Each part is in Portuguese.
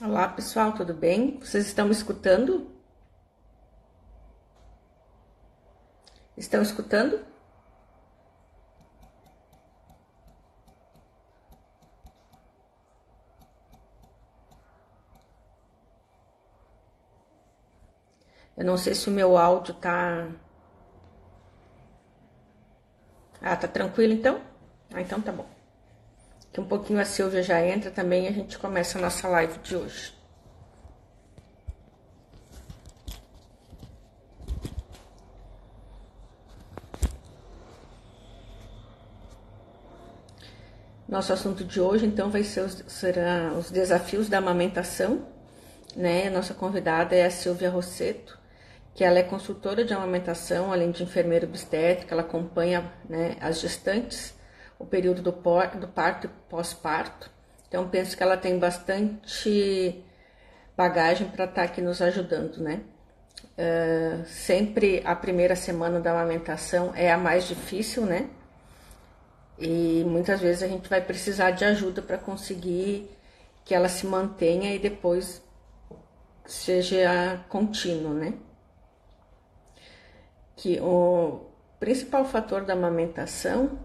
Olá pessoal, tudo bem? Vocês estão me escutando? Estão escutando? Eu não sei se o meu áudio tá. Ah, tá tranquilo então? Ah, então tá bom. Daqui um pouquinho a Silvia já entra também e a gente começa a nossa live de hoje. Nosso assunto de hoje então vai ser será os desafios da amamentação, né? A nossa convidada é a Silvia Rosseto, que ela é consultora de amamentação, além de enfermeira obstétrica, ela acompanha, né, as gestantes, o período do parto e pós-parto. Então, penso que ela tem bastante bagagem para estar aqui nos ajudando, né? Sempre a primeira semana da amamentação é a mais difícil, né? E muitas vezes a gente vai precisar de ajuda para conseguir que ela se mantenha e depois seja contínuo, né? Que o principal fator da amamentação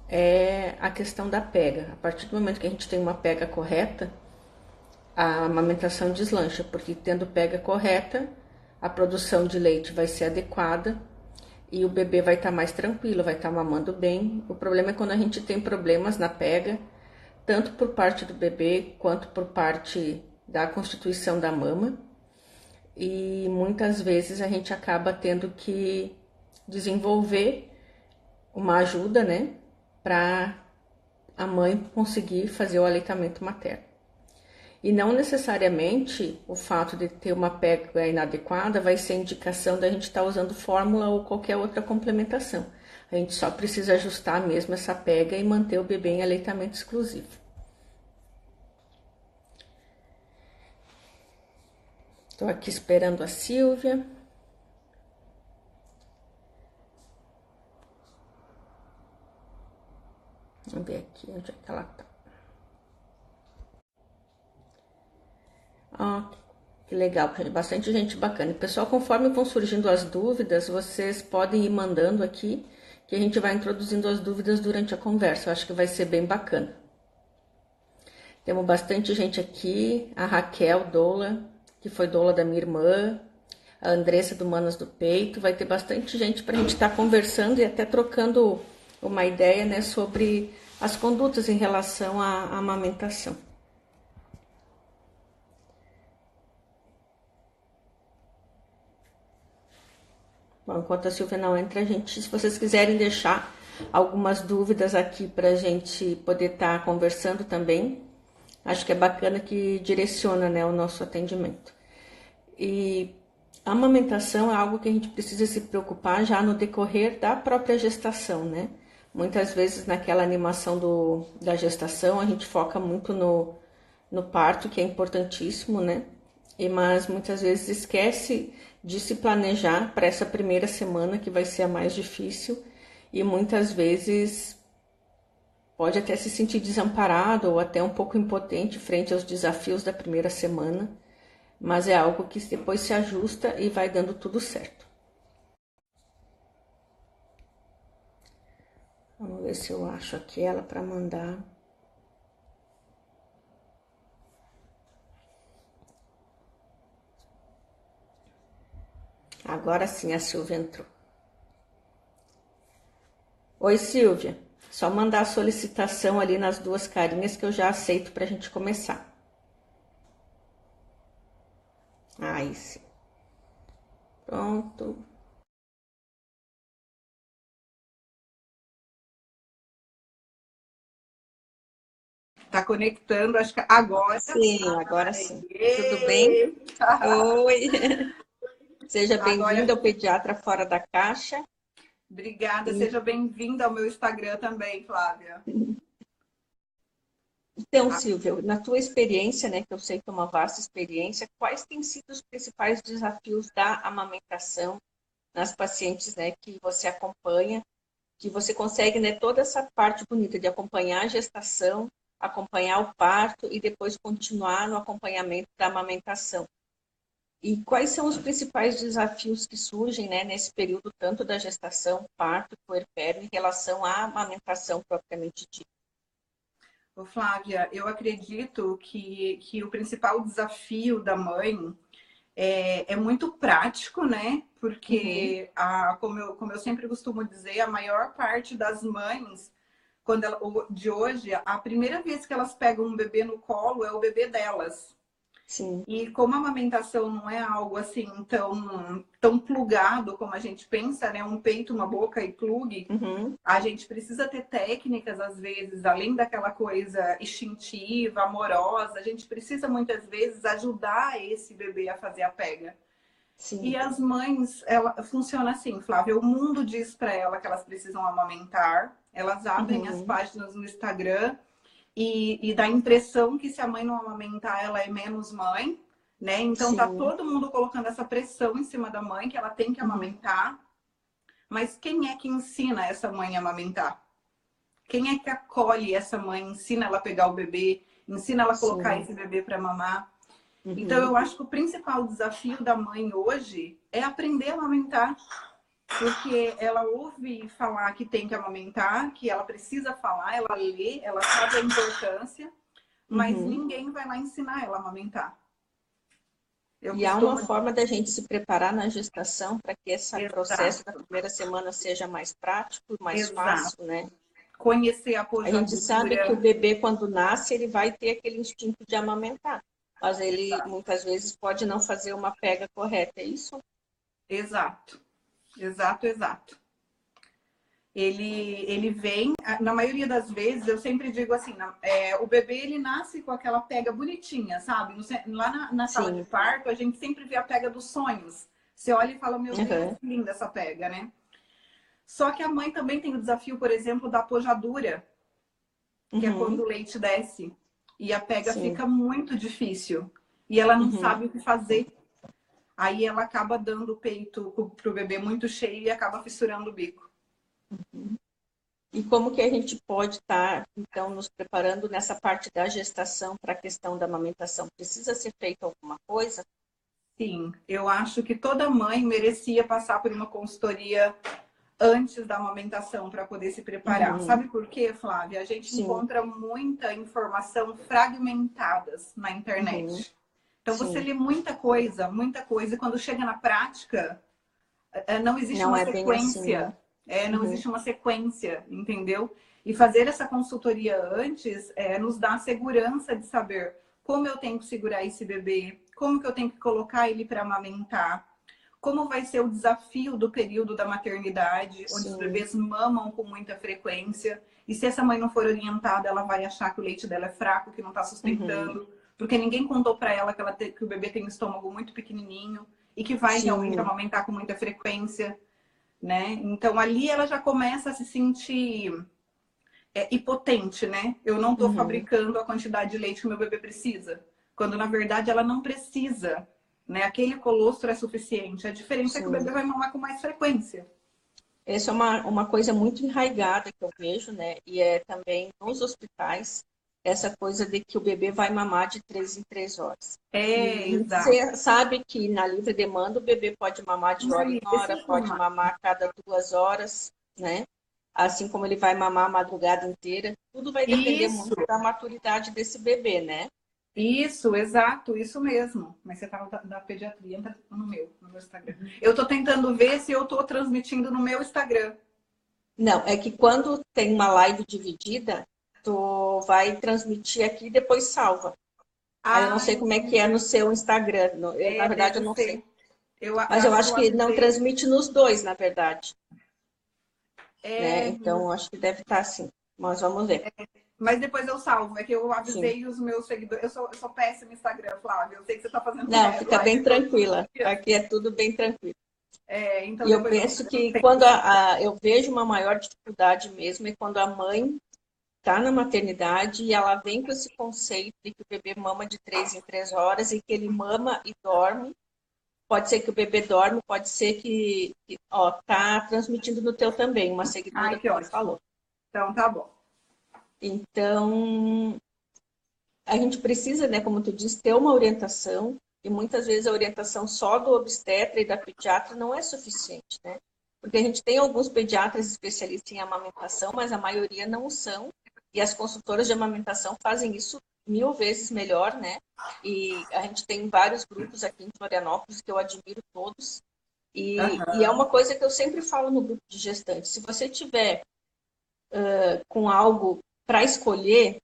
é a questão da pega. A partir do momento que a gente tem uma pega correta, a amamentação deslancha, porque tendo pega correta, a produção de leite vai ser adequada e o bebê vai estar mais tranquilo, vai estar mamando bem. O problema é quando a gente tem problemas na pega, tanto por parte do bebê quanto por parte da constituição da mama. E muitas vezes a gente acaba tendo que desenvolver uma ajuda, né, para a mãe conseguir fazer o aleitamento materno. E não necessariamente o fato de ter uma pega inadequada vai ser indicação da gente estar usando fórmula ou qualquer outra complementação. A gente só precisa ajustar mesmo essa pega e manter o bebê em aleitamento exclusivo. Estou aqui esperando a Silvia. Vamos ver aqui onde é que ela está. Ó, que legal, bastante gente bacana. E, pessoal, conforme vão surgindo as dúvidas, vocês podem ir mandando aqui, que a gente vai introduzindo as dúvidas durante a conversa. Eu acho que vai ser bem bacana. Temos bastante gente aqui, a Raquel Doula, que foi doula da minha irmã, a Andressa do Manas do Peito. Vai ter bastante gente para a gente estar conversando e até trocando uma ideia, né, sobre as condutas em relação à amamentação. Bom, enquanto a Silvia não entra, a gente, se vocês quiserem deixar algumas dúvidas aqui para a gente poder estar conversando também, acho que é bacana que direciona, né, o nosso atendimento. E a amamentação é algo que a gente precisa se preocupar já no decorrer da própria gestação, né? Muitas vezes naquela animação da gestação a gente foca muito no parto, que é importantíssimo, né? Mas muitas vezes esquece de se planejar para essa primeira semana que vai ser a mais difícil e muitas vezes pode até se sentir desamparado ou até um pouco impotente frente aos desafios da primeira semana, mas é algo que depois se ajusta e vai dando tudo certo. Vamos ver se eu acho aqui ela para mandar. Agora sim a Silvia entrou. Oi, Silvia. Só mandar a solicitação ali nas duas carinhas que eu já aceito para a gente começar. Aí sim. Pronto. Tá conectando, acho que agora. Sim, agora sim. Tudo bem? Aê! Oi. Seja Agora, bem-vindo ao Pediatra Fora da Caixa. obrigada, E, seja bem-vinda ao meu Instagram também, Flávia. então, Silvia, na tua experiência, né, que eu sei que é uma vasta experiência, quais têm sido os principais desafios da amamentação nas pacientes, né, que você acompanha, que você consegue, né, toda essa parte bonita de acompanhar a gestação acompanhar o parto e depois continuar no acompanhamento da amamentação. E quais são os principais desafios que surgem, né, nesse período, tanto da gestação, parto, puerpério, em relação à amamentação propriamente dita? Ô, Flávia, eu acredito que o principal desafio da mãe é muito prático, né? Uhum, Porque, como eu sempre costumo dizer, a maior parte das mães, de hoje, a primeira vez que elas pegam um bebê no colo é o bebê delas. sim. E como a amamentação não é algo assim tão plugado como a gente pensa, né? Um peito, uma boca e plugue, Uhum, a gente precisa ter técnicas, às vezes, além daquela coisa instintiva, amorosa, a gente precisa muitas vezes ajudar esse bebê a fazer a pega. E sim. as mães, ela funciona assim, Flávia, o mundo diz para ela que elas precisam amamentar, elas abrem as Uhum, páginas no Instagram e dá a impressão que se a mãe não amamentar, ela é menos mãe, né? Então tá sim. todo mundo colocando essa pressão em cima da mãe que ela tem que Uhum, amamentar, mas quem é que ensina essa mãe a amamentar? Quem é que acolhe essa mãe, ensina ela a pegar o bebê, ensina ela a colocar sim. esse bebê para mamar? Então Uhum, eu acho que o principal desafio da mãe hoje é aprender a amamentar, porque ela ouve falar que tem que amamentar, que ela precisa falar, ela lê, ela sabe a importância, mas uhum. ninguém vai lá ensinar ela a amamentar. Eu E há uma costumo. forma da gente se preparar na gestação para que esse processo da Exato, primeira semana seja mais prático, mais exato. fácil, né? Conhecer a A gente sabe que o pojadura. bebê, quando nasce, ele vai ter aquele instinto de amamentar, mas ele muitas vezes pode não fazer uma pega correta, é isso? Exato, exato, exato. Ele vem, na maioria das vezes, eu sempre digo assim, o bebê ele nasce com aquela pega bonitinha, sabe? Lá na sala de Sim. parto, a gente sempre vê a pega dos sonhos. Você olha e fala, meu Deus, Uhum. que linda essa pega, né? Só que a mãe também tem o desafio, por exemplo, da pojadura, que é quando Uhum. o leite desce e a pega Sim. fica muito difícil e ela não Uhum. sabe o que fazer. Aí ela acaba dando o peito pro bebê muito cheio e acaba fissurando o bico. E como que a gente pode estar, então, nos preparando nessa parte da gestação para a questão da amamentação? Precisa ser feita alguma coisa? Sim, eu acho que toda mãe merecia passar por uma consultoria antes da amamentação para poder se preparar. Uhum. Sabe por quê, Flávia? A gente Sim. encontra muita informação fragmentadas na Uhum. internet. Então você Sim. lê muita coisa, e quando chega na prática, não existe Não uma é bem assim, né? sequência. Não Uhum. existe uma sequência, entendeu? E fazer essa consultoria antes nos dá a segurança de saber como eu tenho que segurar esse bebê, como que eu tenho que colocar ele para amamentar, como vai ser o desafio do período da maternidade, onde os Sim. bebês mamam com muita frequência. E se essa mãe não for orientada, ela vai achar que o leite dela é fraco, que não está Uhum. sustentando, porque ninguém contou para ela que o bebê tem um estômago muito pequenininho e que vai realmente Sim. amamentar com muita frequência, né? Então ali ela já começa a se sentir hipotente, né? Eu não estou Uhum. fabricando a quantidade de leite que o meu bebê precisa, quando na verdade ela não precisa, né? Aquele colostro é suficiente. A diferença é que o Sim. bebê vai mamar com mais frequência. Essa é uma coisa muito enraizada que eu vejo, né? E é também nos hospitais, essa coisa de que o bebê vai mamar de 3 em 3 horas. E a gente Exato. sabe que na livre demanda o bebê pode mamar de hora em hora, Esse pode mamar a cada 2 horas, né? Assim como ele vai mamar a madrugada inteira. Tudo vai depender Isso, muito da maturidade desse bebê, né? isso, exato, isso mesmo. Mas você estava da pediatria, não tá no meu Instagram. Eu estou tentando ver se eu estou transmitindo no meu Instagram. Não, é que quando tem uma live dividida, tu vai transmitir aqui e depois salva. Aí eu não Ah, sei como é que é no entendi. seu Instagram. Na verdade, eu Deve não sei. ser. Eu Mas eu acho que acho eu que não avisei. transmite nos dois, na verdade. Né? É, Então, acho que deve estar assim. Mas vamos ver. mas depois eu salvo. É que eu Sim. avisei os meus seguidores. Eu sou péssima no Instagram, Flávia. Eu sei que você está fazendo Não, fica bem live todos os tranquila. dias. Aqui é tudo bem tranquilo. Então E eu depois penso eu que tento quando salvar. eu vejo uma maior dificuldade mesmo é quando a mãe está na maternidade e ela vem com esse conceito de que o bebê mama de 3 em 3 horas e que ele mama e dorme. Pode ser que o bebê dorme, pode ser que ó, tá transmitindo no teu também, uma seguidora Ai, que que me ótimo. falou. Então tá bom. Então, a gente precisa, né, como tu disse, ter uma orientação, e muitas vezes a orientação só do obstetra e da pediatra não é suficiente, né? Porque a gente tem alguns pediatras especialistas em amamentação, mas a maioria não são, e as consultoras de amamentação fazem isso 1000 vezes melhor, né? E a gente tem vários grupos aqui em Florianópolis que eu admiro todos, e é Aham. uma coisa que eu sempre falo no grupo de gestantes, se você tiver com algo para escolher,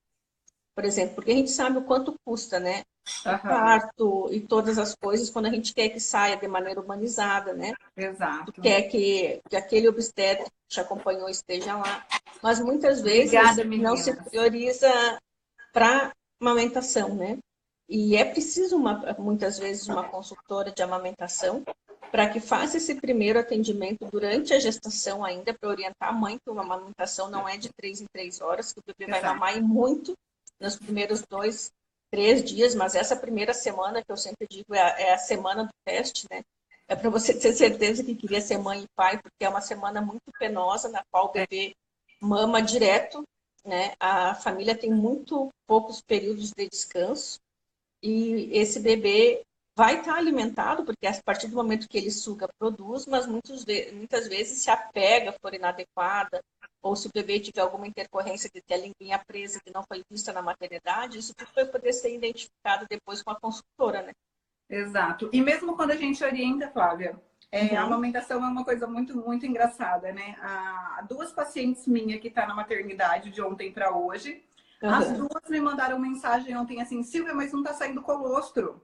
por exemplo, porque a gente sabe o quanto custa, né? O Aham. parto e todas as coisas quando a gente quer que saia de maneira humanizada, né? Tu Exato. quer que aquele obstetra que te acompanhou esteja lá. Mas muitas vezes Obrigada, não se meninas. prioriza para amamentação, né? E é preciso, muitas vezes, uma consultora de amamentação para que faça esse primeiro atendimento durante a gestação ainda, para orientar a mãe que uma amamentação não é de 3 em 3 horas, que o bebê vai Exato. mamar e muito nos primeiros 2, 3 dias, mas essa primeira semana, que eu sempre digo, é a semana do teste, né? É para você ter certeza que queria ser mãe e pai, porque é uma semana muito penosa, na qual o É, bebê mama direto, né? A família tem muito poucos períodos de descanso e esse bebê vai estar alimentado, porque a partir do momento que ele suga, produz, mas muitas vezes se a pega for inadequada, ou se o bebê tiver alguma intercorrência de ter a linguinha presa que não foi vista na maternidade, isso tudo vai poder ser identificado depois com a consultora, né? exato. E mesmo quando a gente orienta, Flávia, a Uhum, amamentação é uma coisa muito, muito engraçada, né? Duas pacientes minhas que estão na maternidade de ontem para hoje, as uhum, duas me mandaram mensagem ontem assim, Silvia, mas não tá saindo colostro.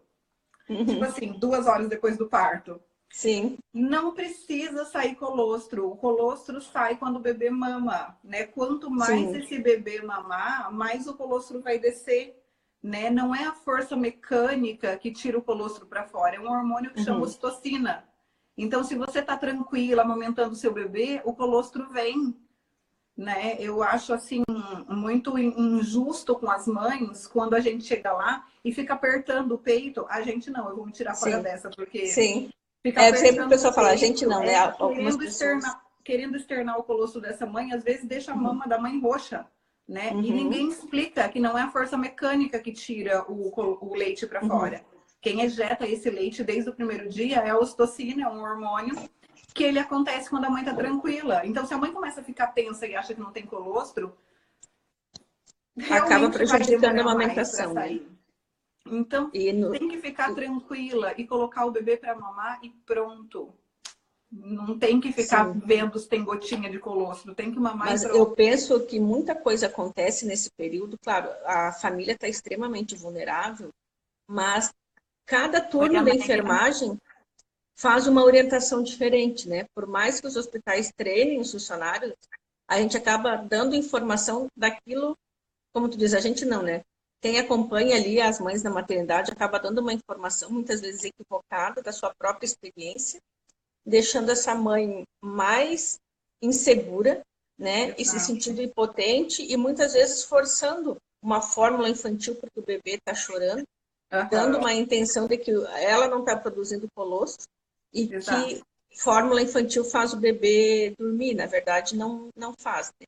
Tipo uhum. assim, 2 horas depois do parto. Sim, Não precisa sair colostro. O colostro sai quando o bebê mama, né? Quanto mais sim. esse bebê mamar, mais o colostro vai descer, né? Não é a força mecânica que tira o colostro para fora, é um hormônio que chama Uhum. ocitocina. Então, se você tá tranquila amamentando seu bebê, o colostro vem, né? Eu acho assim muito injusto com as mães quando a gente chega lá e fica apertando o peito. A gente não, eu vou me tirar fora Sim, dessa, porque sim. fica É, sempre o apertando o pessoal fala, a gente peito, não, né? Algumas pessoas. querendo externar o colosso dessa mãe, às vezes deixa a Uhum, mama da mãe roxa, né? E uhum, ninguém explica que não é a força mecânica que tira o leite para uhum. fora. Quem ejeta esse leite desde o primeiro dia é a ocitocina, é um hormônio que ele acontece quando a mãe tá tranquila. Então, se a mãe começa a ficar tensa e acha que não tem colostro, Acaba realmente vai prejudicando a demorar mais para amamentação, né? sair. Então, E no, tem que ficar tranquila e colocar o bebê para mamar e pronto. Não tem que ficar sim, vendo se tem gotinha de colostro, tem que mamar e mas eu pronto. penso que muita coisa acontece nesse período. Claro, a família está extremamente vulnerável, mas cada Oi, turno de Amélia. enfermagem faz uma orientação diferente, né? Por mais que os hospitais treinem os funcionários, a gente acaba dando informação daquilo, como tu diz, a gente não, né? Quem acompanha ali as mães na maternidade acaba dando uma informação, muitas vezes equivocada, da sua própria experiência, deixando essa mãe mais insegura, né? E se Exato. sentindo impotente e muitas vezes forçando uma fórmula infantil porque o bebê está chorando, dando Aham, uma intenção de que ela não está produzindo colostro e exato. que fórmula infantil faz o bebê dormir. Na verdade, não faz. Né?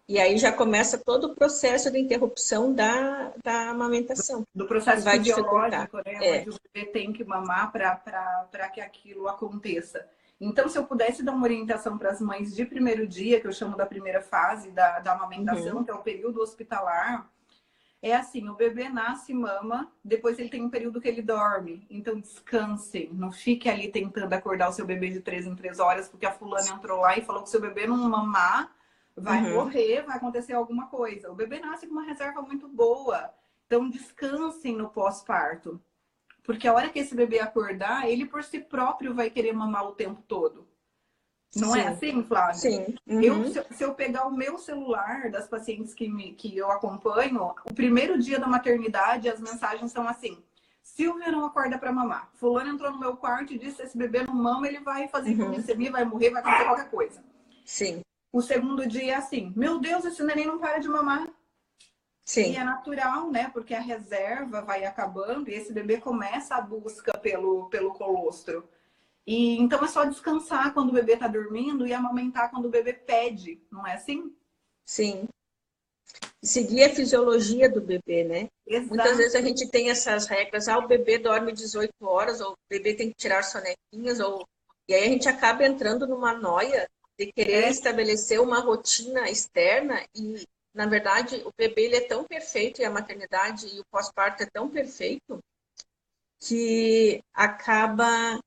E aí já começa todo o processo de interrupção da amamentação, Do que processo vai dificultar. fisiológico, né? É. Onde o bebê tem que mamar para que aquilo aconteça. Então, se eu pudesse dar uma orientação para as mães de primeiro dia, que eu chamo da primeira fase da amamentação, Uhum, que é o período hospitalar, é assim, o bebê nasce, mama, depois ele tem um período que ele dorme. Então descansem, não fique ali tentando acordar o seu bebê de 3 em 3 horas, porque a fulana entrou lá e falou que se o bebê não mamar, vai uhum, morrer, vai acontecer alguma coisa. O bebê nasce com uma reserva muito boa. Então descansem no pós-parto. Porque a hora que esse bebê acordar, ele por si próprio vai querer mamar o tempo todo. Não é sim, assim, Flávia? sim. Eu, Uhum, se eu pegar o meu celular das pacientes que eu acompanho, o primeiro dia da maternidade, as mensagens são assim: Silvia não acorda para mamar. Fulano entrou no meu quarto e disse: esse bebê não mama, ele vai fazer uhum, hipoglicemia, vai morrer, vai acontecer qualquer coisa. sim, O segundo dia é assim: meu Deus, esse neném não para de mamar. E sim. é natural, né? Porque a reserva vai acabando e esse bebê começa a busca pelo colostro. E então é só descansar quando o bebê está dormindo e amamentar quando o bebê pede, não é assim? Sim. seguir a fisiologia do bebê, né? Exato. Muitas vezes a gente tem essas regras, o bebê dorme 18 horas, ou o bebê tem que tirar sonequinhas, e aí a gente acaba entrando numa noia de querer estabelecer uma rotina externa e, na verdade, o bebê ele é tão perfeito e a maternidade e o pós-parto é tão perfeito que acaba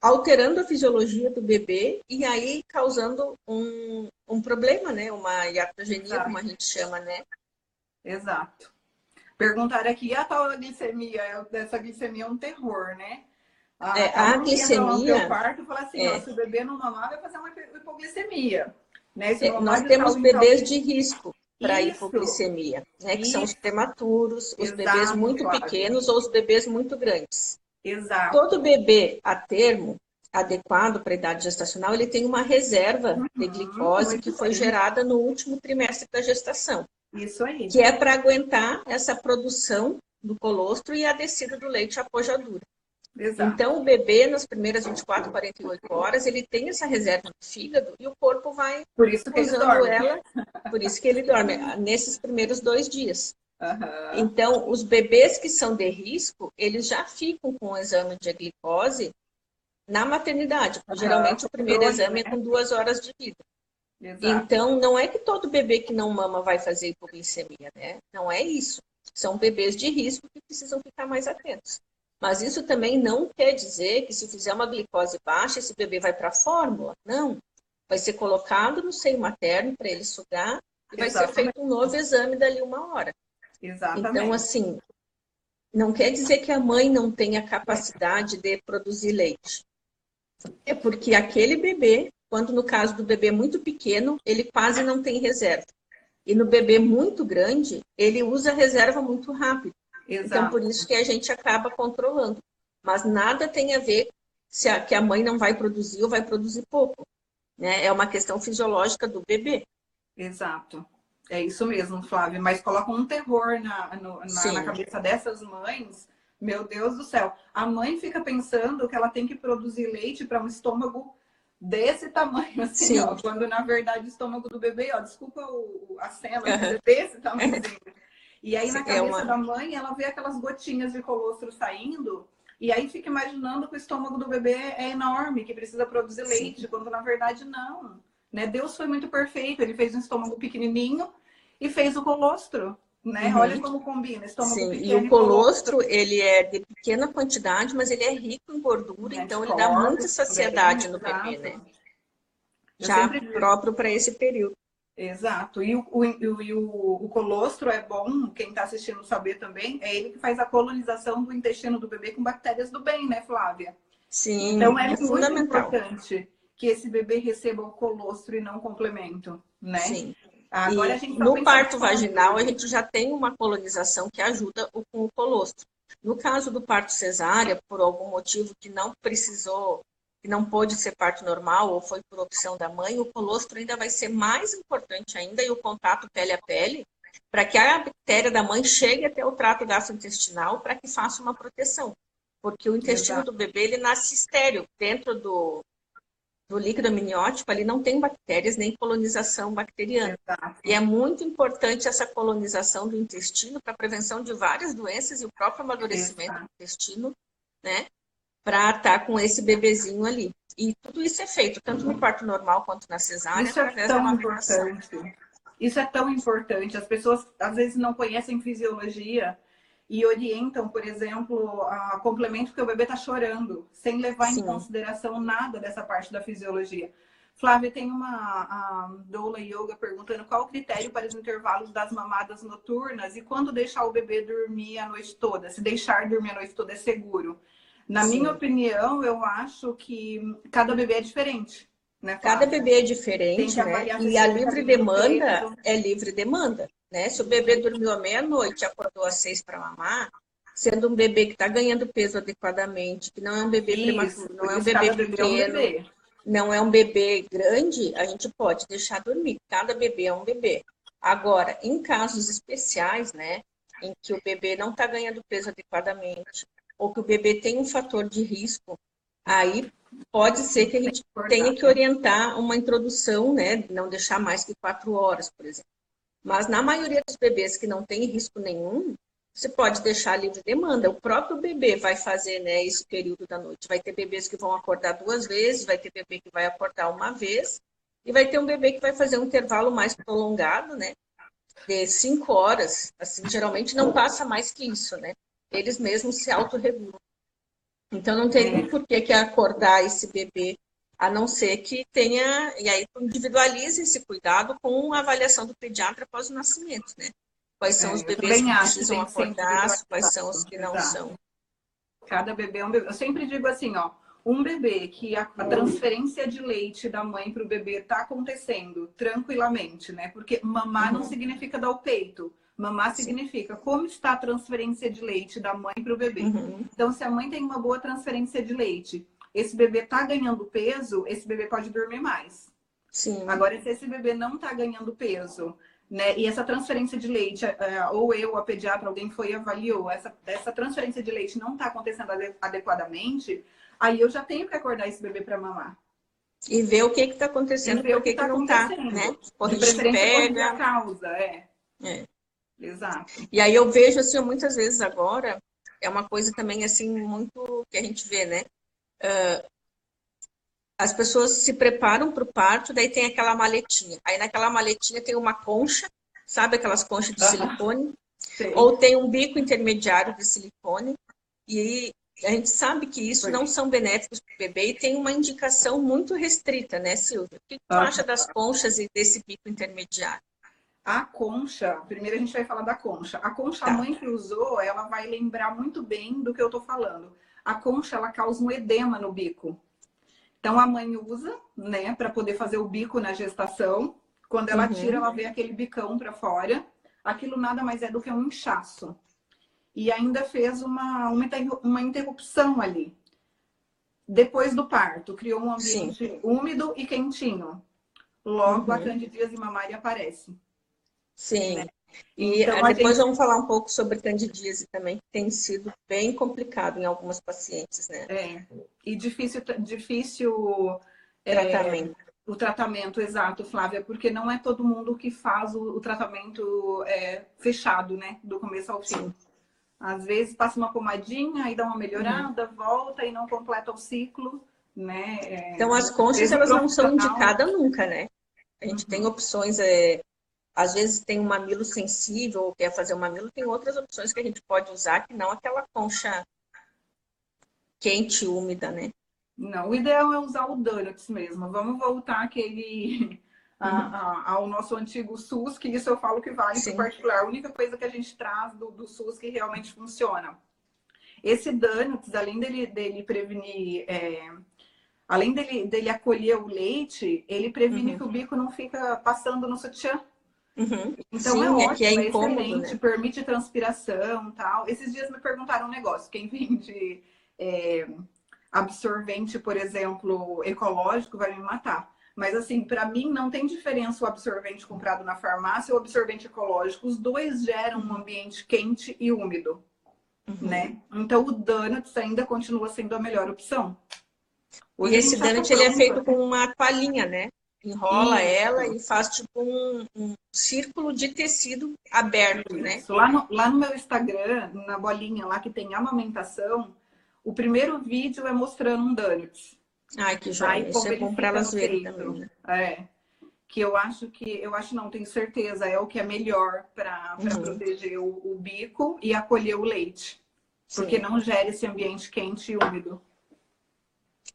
alterando a fisiologia do bebê e aí causando um problema, né? Uma iatrogenia, como a gente chama, né? Exato. Perguntaram aqui, a tal glicemia, dessa glicemia é um terror, né? A mãe entra lá no teu quarto e fala assim, ó, se o bebê não mamar, vai fazer uma hipoglicemia. Né? Se não mamar, nós temos bebês de risco para isso, hipoglicemia, né? Que isso. são os prematuros, os Exato, bebês muito Flávia. pequenos ou os bebês muito grandes. Exato. Todo bebê a termo, adequado para a idade gestacional, ele tem uma reserva de glicose que foi gerada no último trimestre da gestação. Isso aí. Que é para aguentar essa produção do colostro e a descida do leite após a pojadura. Exato. Então, o bebê, nas primeiras 24, 48 horas, ele tem essa reserva no fígado e o corpo vai usando ela, por isso que ele dorme, nesses primeiros 2 dias. Então, os bebês que são de risco, eles já ficam com o exame de glicose na maternidade. Geralmente, o primeiro exame é com 2 horas de vida. Exato. Então, não é que todo bebê que não mama vai fazer hipoglicemia, né? Não é isso. São bebês de risco que precisam ficar mais atentos. Mas isso também não quer dizer que se fizer uma glicose baixa, esse bebê vai para a fórmula. Não. Vai ser colocado no seio materno para ele sugar e vai ser feito um novo exame dali 1 hora. Exatamente. Então, assim, não quer dizer que a mãe não tenha capacidade de produzir leite. É porque aquele bebê, quando no caso do bebê muito pequeno, ele quase não tem reserva. E no bebê muito grande, ele usa a reserva muito rápido. Exato. Então, por isso que a gente acaba controlando. Mas nada tem a ver que a mãe não vai produzir ou vai produzir pouco. Né? É uma questão fisiológica do bebê. Exato. É isso mesmo, Flávia. Mas coloca um terror na cabeça dessas mães. Meu Deus do céu. A mãe fica pensando que ela tem que produzir leite para um estômago desse tamanho, assim, ó. Quando, na verdade, o estômago do bebê, ó, desculpa a cena, mas é desse tamanhozinho. E aí, na cabeça da mãe, ela vê aquelas gotinhas de colostro saindo, e aí fica imaginando que o estômago do bebê é enorme, que precisa produzir leite, quando, na verdade, não. Né? Deus foi muito perfeito, ele fez um estômago pequenininho e fez o colostro. Né? Olha como combina, estômago pequeno e o colostro, ele é de pequena quantidade, mas ele é rico em gordura, então ele dá muita saciedade no bebê, né? Já próprio para esse período. Exato. E o colostro é bom, quem está assistindo saber também, é ele que faz a colonização do intestino do bebê com bactérias do bem, né, Flávia? Sim, então é muito fundamental. Importante que esse bebê receba o colostro e não o complemento, né? Sim. Agora, a gente no parto vaginal, a gente já tem uma colonização que ajuda com o colostro. No caso do parto cesárea, por algum motivo que não precisou, que não pôde ser parto normal ou foi por opção da mãe, o colostro ainda vai ser mais importante ainda e o contato pele a pele para que a bactéria da mãe chegue até o trato gastrointestinal para que faça uma proteção. Porque o intestino do bebê, ele nasce estéril. Dentro do líquido amniótico, ali não tem bactérias nem colonização bacteriana. Exato. E é muito importante essa colonização do intestino para a prevenção de várias doenças e o próprio amadurecimento do intestino, né? Para estar com esse bebezinho ali. E tudo isso é feito, tanto no parto normal quanto na cesárea, isso através da amamentação. Isso é tão importante. As pessoas, às vezes, não conhecem fisiologia e orientam, por exemplo, a complemento que o bebê está chorando, sem levar em consideração nada dessa parte da fisiologia. Flávia, tem a doula yoga perguntando qual o critério para os intervalos das mamadas noturnas e quando deixar o bebê dormir a noite toda. Se deixar dormir a noite toda é seguro. Na minha opinião, eu acho que cada bebê é diferente. Né, cada bebê é diferente, né? E a livre demanda é livre demanda. Né? Se o bebê dormiu à meia-noite e acordou às 6 para mamar, sendo um bebê que está ganhando peso adequadamente, que não é um bebê prematuro, não é um bebê pequeno, não é um bebê grande, a gente pode deixar dormir. Cada bebê é um bebê. Agora, em casos especiais, né, em que o bebê não está ganhando peso adequadamente, ou que o bebê tem um fator de risco, aí pode ser que a gente tenha que orientar uma introdução, né, não deixar mais que 4 horas, por exemplo. Mas na maioria dos bebês que não tem risco nenhum, você pode deixar livre demanda. O próprio bebê vai fazer, né, esse período da noite. Vai ter bebês que vão acordar 2 vezes, vai ter bebê que vai acordar uma vez, e vai ter um bebê que vai fazer um intervalo mais prolongado, né, de 5 horas. Assim, geralmente não passa mais que isso, né? Eles mesmos se autorregulam. Então não tem por que acordar esse bebê, a não ser que tenha, e aí individualize esse cuidado com a avaliação do pediatra após o nascimento, né? Quais são os Eu bebês também que acho que precisam tem que ser acordar, quais individualizado. são os que não Exato. são. Cada bebê é um bebê. Eu sempre digo assim, ó, um bebê que a transferência de leite da mãe para o bebê está acontecendo tranquilamente, né? Porque mamar não significa dar o peito. Mamar Sim. significa como está a transferência de leite da mãe para o bebê. Então, se a mãe tem uma boa transferência de leite, esse bebê está ganhando peso, esse bebê pode dormir mais. Sim. Agora, se esse bebê não está ganhando peso, né, e essa transferência de leite, ou eu, a pediatra, alguém foi e avaliou, essa transferência de leite não está acontecendo adequadamente, aí eu já tenho que acordar esse bebê para mamar. E ver o que está E acontecendo, ver por o que que está não está, né? acontecendo. De Corrigir preferência, corrigir a pega. causa. É. Exato. E aí eu vejo, assim, muitas vezes agora, é uma coisa também, assim, muito que a gente vê, né? As pessoas se preparam para o parto, daí tem aquela maletinha. Aí naquela maletinha tem uma concha, sabe aquelas conchas de silicone? Sei. Ou tem um bico intermediário de silicone. E a gente sabe que isso não são benéficos para o bebê e tem uma indicação muito restrita, né, Silvia? O que tu acha das conchas e desse bico intermediário? A concha, primeiro a gente vai falar da concha. A concha, a Tá. mãe que usou, ela vai lembrar muito bem do que eu tô falando. A concha, ela causa um edema no bico. Então a mãe usa, né, para poder fazer o bico na gestação. Quando ela tira, ela vê aquele bicão para fora. Aquilo nada mais é do que um inchaço. E ainda fez uma interrupção ali. Depois do parto, criou um Sim. ambiente úmido e quentinho. Logo, a candidíase mamária aparece. Sim. E Então, a depois gente vamos falar um pouco sobre candidíase também, que tem sido bem complicado em algumas pacientes, né? E difícil Tratamento. o tratamento exato, Flávia, porque não é todo mundo que faz o tratamento fechado, né? Do começo ao fim. Sim. Às vezes passa uma pomadinha, aí dá uma Uhum. melhorada, volta e não completa o ciclo, né? Então, as Às conchas, vezes o elas não são profissional. indicadas nunca, né? A gente tem opções, às vezes tem um mamilo sensível ou quer fazer um mamilo, tem outras opções que a gente pode usar que não aquela concha quente, úmida, né? Não, o ideal é usar o Donuts mesmo. Vamos voltar ao nosso antigo SUS, que isso eu falo que vale para o Sim. particular. A única coisa que a gente traz do SUS que realmente funciona. Esse Donuts, além dele prevenir, além dele acolher o leite, ele previne que o bico não fica passando no sutiã. Então é Sim, é que é ótimo, é incômodo, excelente, né? permite transpiração e tal. Esses dias me perguntaram um negócio, quem vende absorvente, por exemplo, ecológico, vai me matar. Mas assim, para mim não tem diferença o absorvente comprado na farmácia ou o absorvente ecológico. Os dois geram um ambiente quente e úmido, né? Então o Donuts ainda continua sendo a melhor opção. E Hoje a esse gente acha donut, ele é pronto, feito com né? uma toalhinha, né? Enrola ela Isso, e faz tipo um círculo de tecido aberto, né? isso. Lá no meu Instagram, na bolinha lá que tem amamentação, o primeiro vídeo é mostrando um Donuts. Ai, que Aí joia. Isso como é ele bom para fica no elas verem também, peito. né? Que eu acho não, tenho certeza, é o que é melhor para proteger o bico e acolher o leite. Porque Sim. não gera esse ambiente quente e úmido.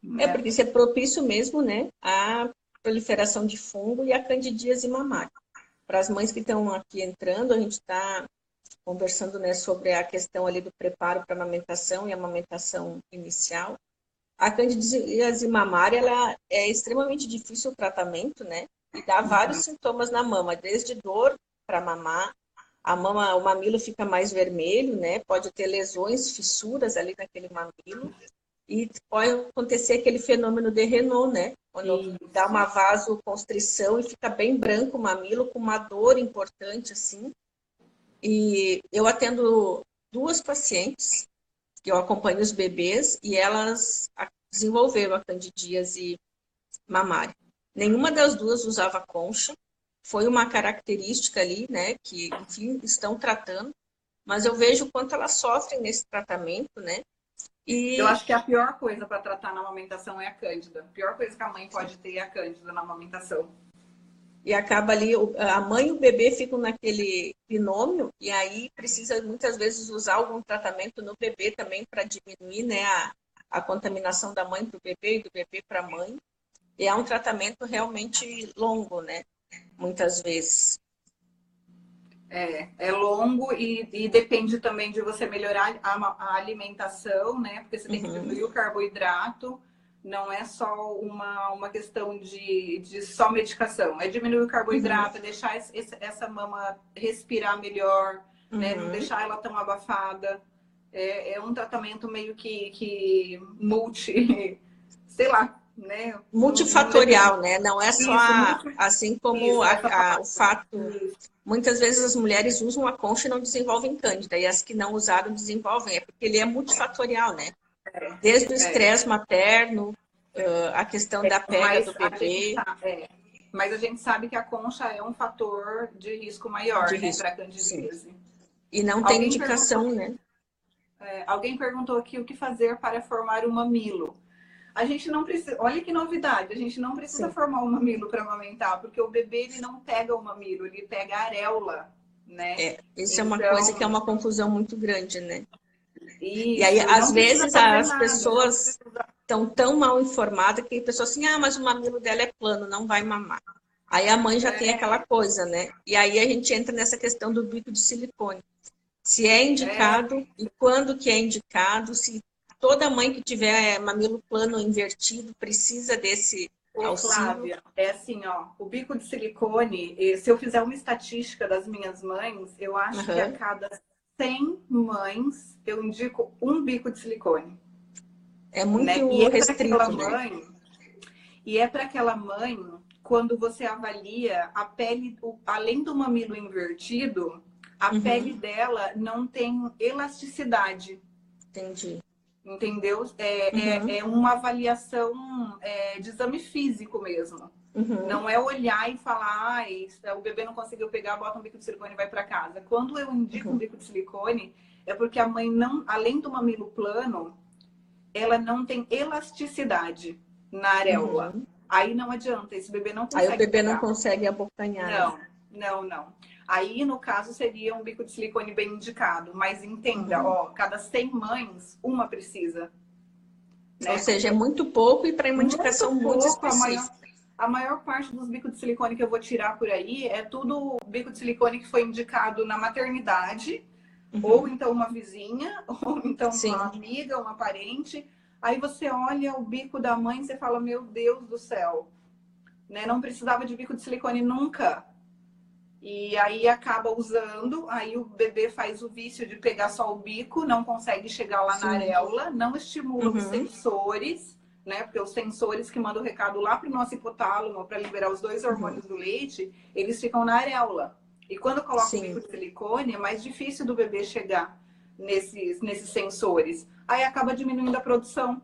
É Né? porque isso é propício mesmo, né? À proliferação de fungo e a candidíase mamária. Para as mães que estão aqui entrando, a gente está conversando, né, sobre a questão ali do preparo para amamentação e amamentação inicial. A candidíase mamária, ela é extremamente difícil o tratamento, né? E dá vários sintomas na mama, desde dor para mamar, a mama, o mamilo fica mais vermelho, né? Pode ter lesões, fissuras ali naquele mamilo. E pode acontecer aquele fenômeno de Renault, né? Quando dá Isso. uma vasoconstrição e fica bem branco o mamilo, com uma dor importante, assim. E eu atendo 2 pacientes, que eu acompanho os bebês, e elas desenvolveram a candidíase mamária. Nenhuma das duas usava concha, foi uma característica ali, né, que, enfim, estão tratando, mas eu vejo o quanto elas sofrem nesse tratamento, né? Eu E, acho que a pior coisa para tratar na amamentação é a cândida. A pior coisa que a mãe pode ter é a cândida na amamentação. e acaba ali, a mãe e o bebê ficam naquele binômio, e aí precisa muitas vezes usar algum tratamento no bebê também para diminuir, né, a contaminação da mãe para o bebê e do bebê para a mãe. E é um tratamento realmente longo, né? Muitas vezes. É longo e depende também de você melhorar a alimentação, né? Porque você tem que Uhum, diminuir o carboidrato, não é só uma questão de só medicação, é diminuir o uhum, carboidrato, é deixar essa mama respirar melhor, né? Não uhum. deixar ela tão abafada. É um tratamento meio que multi, sei lá, né? Não Multifatorial, depende. né? Não é só Isso, assim como isso, essa o palavra. fato. Isso. Muitas vezes as mulheres usam a concha e não desenvolvem cândida, e as que não usaram desenvolvem. É porque ele é multifatorial, né? Desde o É. estresse materno, a questão da pega Mas do a gente bebê, sabe, mas a gente sabe que a concha é um fator de risco maior, de né, risco, para sim. candidíase. E não tem Alguém perguntou, indicação, né? alguém perguntou aqui o que fazer para formar o mamilo. A gente não precisa, olha que novidade, a gente não precisa Sim. formar o mamilo para amamentar, porque o bebê ele não pega o mamilo, ele pega a areola, né? Isso é uma coisa que é Então, uma confusão muito grande, né? E aí, isso, e às não precisa vezes, fazer as nada, não pessoas precisa. estão tão mal informadas que a pessoa assim, ah, mas o mamilo dela é plano, não vai mamar. Aí a mãe já tem aquela É, coisa, né? E aí a gente entra nessa questão do bico de silicone. Se é é, indicado e quando que é indicado, se toda mãe que tiver mamilo plano ou invertido precisa desse Ô, auxílio. Flávia, é assim, ó, o bico de silicone, se eu fizer uma estatística das minhas mães, eu acho que a Uhum, cada 100 mães eu indico um bico de silicone, é né? E muito é para aquela restrito, né? mãe, e é para aquela mãe, quando você avalia a pele, além do mamilo invertido, a pele Uhum, dela não tem elasticidade. entendi. Entendeu? É Uhum, uma avaliação de exame físico mesmo. uhum, Não é olhar e falar, o bebê não conseguiu pegar, bota um bico de silicone e vai para casa. Quando eu indico um uhum, bico de silicone, é porque a mãe não, além do mamilo plano, ela não tem elasticidade na areola. uhum. Aí não adianta, esse bebê não Aí o consegue bebê não pegar. consegue abocanhar, né? Não. Aí, no caso, seria um bico de silicone bem indicado. Mas entenda, Uhum. ó, cada 100 mães, uma precisa, Ou né? seja, é muito pouco e para uma indicação Muito muito pouco, específica. a maior parte dos bicos de silicone que eu vou tirar por aí é tudo bico de silicone que foi indicado na maternidade, ou Uhum. então uma vizinha, ou então uma Sim. amiga, uma parente. Aí você olha o bico da mãe e você fala, meu Deus do céu, né? Não precisava de bico de silicone nunca. E aí acaba usando, aí o bebê faz o vício de pegar só o bico, não consegue chegar lá na Sim. areola, não estimula os Uhum. sensores, né? Porque os sensores que mandam o recado lá para o nosso hipotálamo para liberar os dois Uhum. hormônios do leite, eles ficam na areola. E quando coloca o bico Sim. de silicone, é mais difícil do bebê chegar nesses sensores. Aí acaba diminuindo a produção,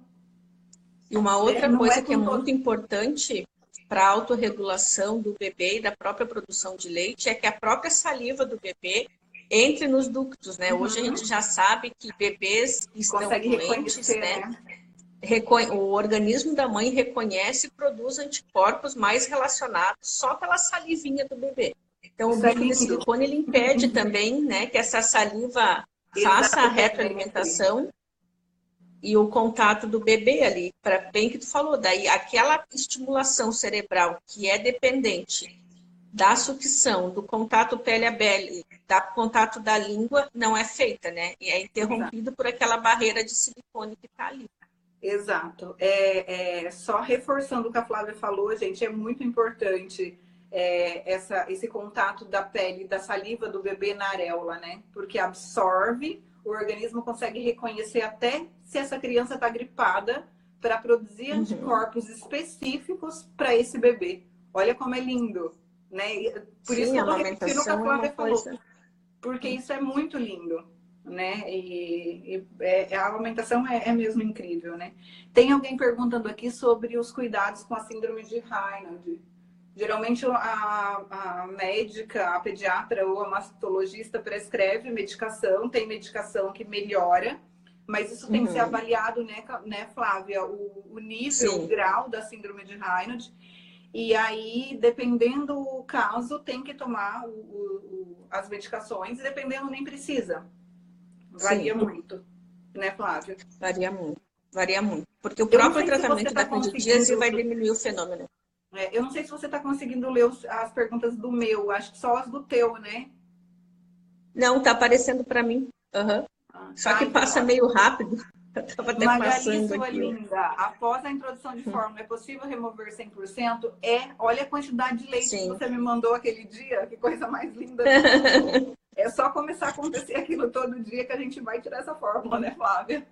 E uma né? outra Não é coisa que é com muito todo. importante para a autorregulação do bebê e da própria produção de leite é que a própria saliva do bebê entre nos ductos, né? Hoje a Uhum. gente já sabe que bebês que estão Consegue doentes, reconhecer, né? né? O organismo da mãe reconhece e produz anticorpos mais relacionados só pela salivinha do bebê. Então, o Isso é bico de lindo. silicone ele impede também, né, que essa saliva faça a Exatamente. retroalimentação e o contato do bebê ali, para bem que tu falou, daí aquela estimulação cerebral que é dependente da sucção, do contato pele a pele, da contato da língua, não é feita, né? E é interrompido por aquela barreira de silicone que está ali. Exato. Só reforçando o que a Flávia falou, gente, é muito importante esse contato da pele, da saliva do bebê na areola, né? Porque absorve, o organismo consegue reconhecer até se essa criança está gripada para produzir Uhum. anticorpos específicos para esse bebê. Olha como é lindo, né? Por isso Sim, que a eu estou repetindo o que a amamentação é uma Flávia falou, coisa. porque isso é muito lindo, né? A alimentação é mesmo incrível, né? Tem alguém perguntando aqui sobre os cuidados com a síndrome de Raynaud. Geralmente a médica, a pediatra ou a mastologista prescreve medicação, tem medicação que melhora, mas isso tem que ser Uhum. avaliado, né, Flávia? O nível, o Sim, grau da síndrome de Raynaud. E aí, dependendo do caso, tem que tomar as medicações, e dependendo, nem precisa. Varia sim, muito, né, Flávia? varia muito. Varia muito. Porque o Eu não próprio sei se você tratamento está da candidíase conseguindo. vai diminuir o fenômeno. Eu não sei se você está conseguindo ler as perguntas do meu, acho que só as do teu, né? Não, tá aparecendo para mim. Aham. Ah, Só tá, que então passa ótimo. meio rápido. Eu tava até Magali, passando sua aqui. Ó. linda, após a introdução de fórmula, é possível remover 100%? Olha a quantidade de leite que Sim. você me mandou aquele dia, que coisa mais linda do mundo. É só começar a acontecer aquilo todo dia que a gente vai tirar essa fórmula, né, Flávia?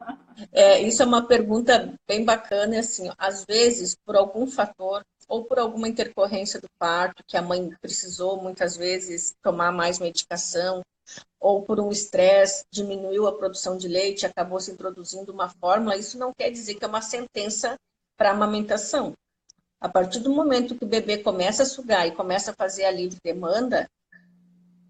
Isso é uma pergunta bem bacana, assim, às vezes, por algum fator ou por alguma intercorrência do parto, que a mãe precisou muitas vezes tomar mais medicação, ou por um estresse diminuiu a produção de leite, acabou se introduzindo uma fórmula, isso não quer dizer que é uma sentença para a amamentação. A partir do momento que o bebê começa a sugar e começa a fazer a livre demanda,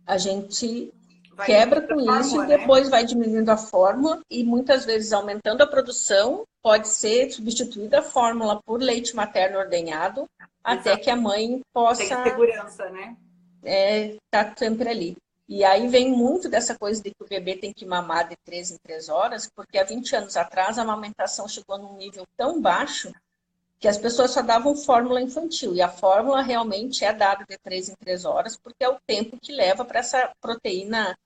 a gente Vai quebra diminuir com a isso e fórmula, né? depois vai diminuindo a fórmula e muitas vezes aumentando a produção, pode ser substituída a fórmula por leite materno ordenhado até que a Exato. mãe Tem a possa segurança, né? estar sempre ali. E aí vem muito dessa coisa de que o bebê tem que mamar de 3 em 3 horas, porque há 20 anos atrás a amamentação chegou num nível tão baixo que as pessoas só davam fórmula infantil. E a fórmula realmente é dada de 3 em 3 horas, porque é o tempo que leva para essa proteína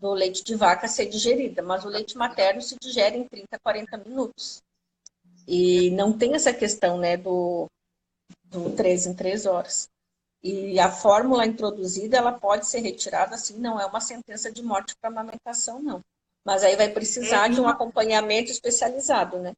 do leite de vaca ser digerida. Mas o leite materno se digere em 30, 40 minutos. E não tem essa questão, né, do 3 em 3 horas. E a fórmula introduzida, ela pode ser retirada, assim, não é uma sentença de morte para amamentação, não. Mas aí vai precisar E de um uma. acompanhamento especializado, né?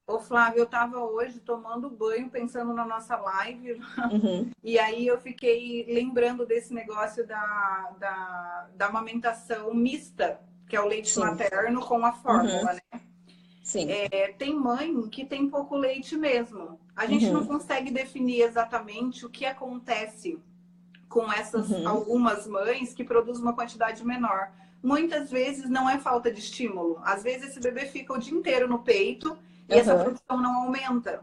Ô, Flávio, eu estava hoje tomando banho, pensando na nossa live, Uhum. e aí eu fiquei lembrando desse negócio da amamentação mista, que é o leite Sim. materno com a Uhum. fórmula, né? Sim. Tem mãe que tem pouco leite mesmo. A gente não Uhum. consegue definir exatamente o que acontece com essas Uhum. algumas mães que produzem uma quantidade menor. Muitas vezes não é falta de estímulo. Às vezes esse bebê fica o dia inteiro no peito e essa Uhum. produção não aumenta.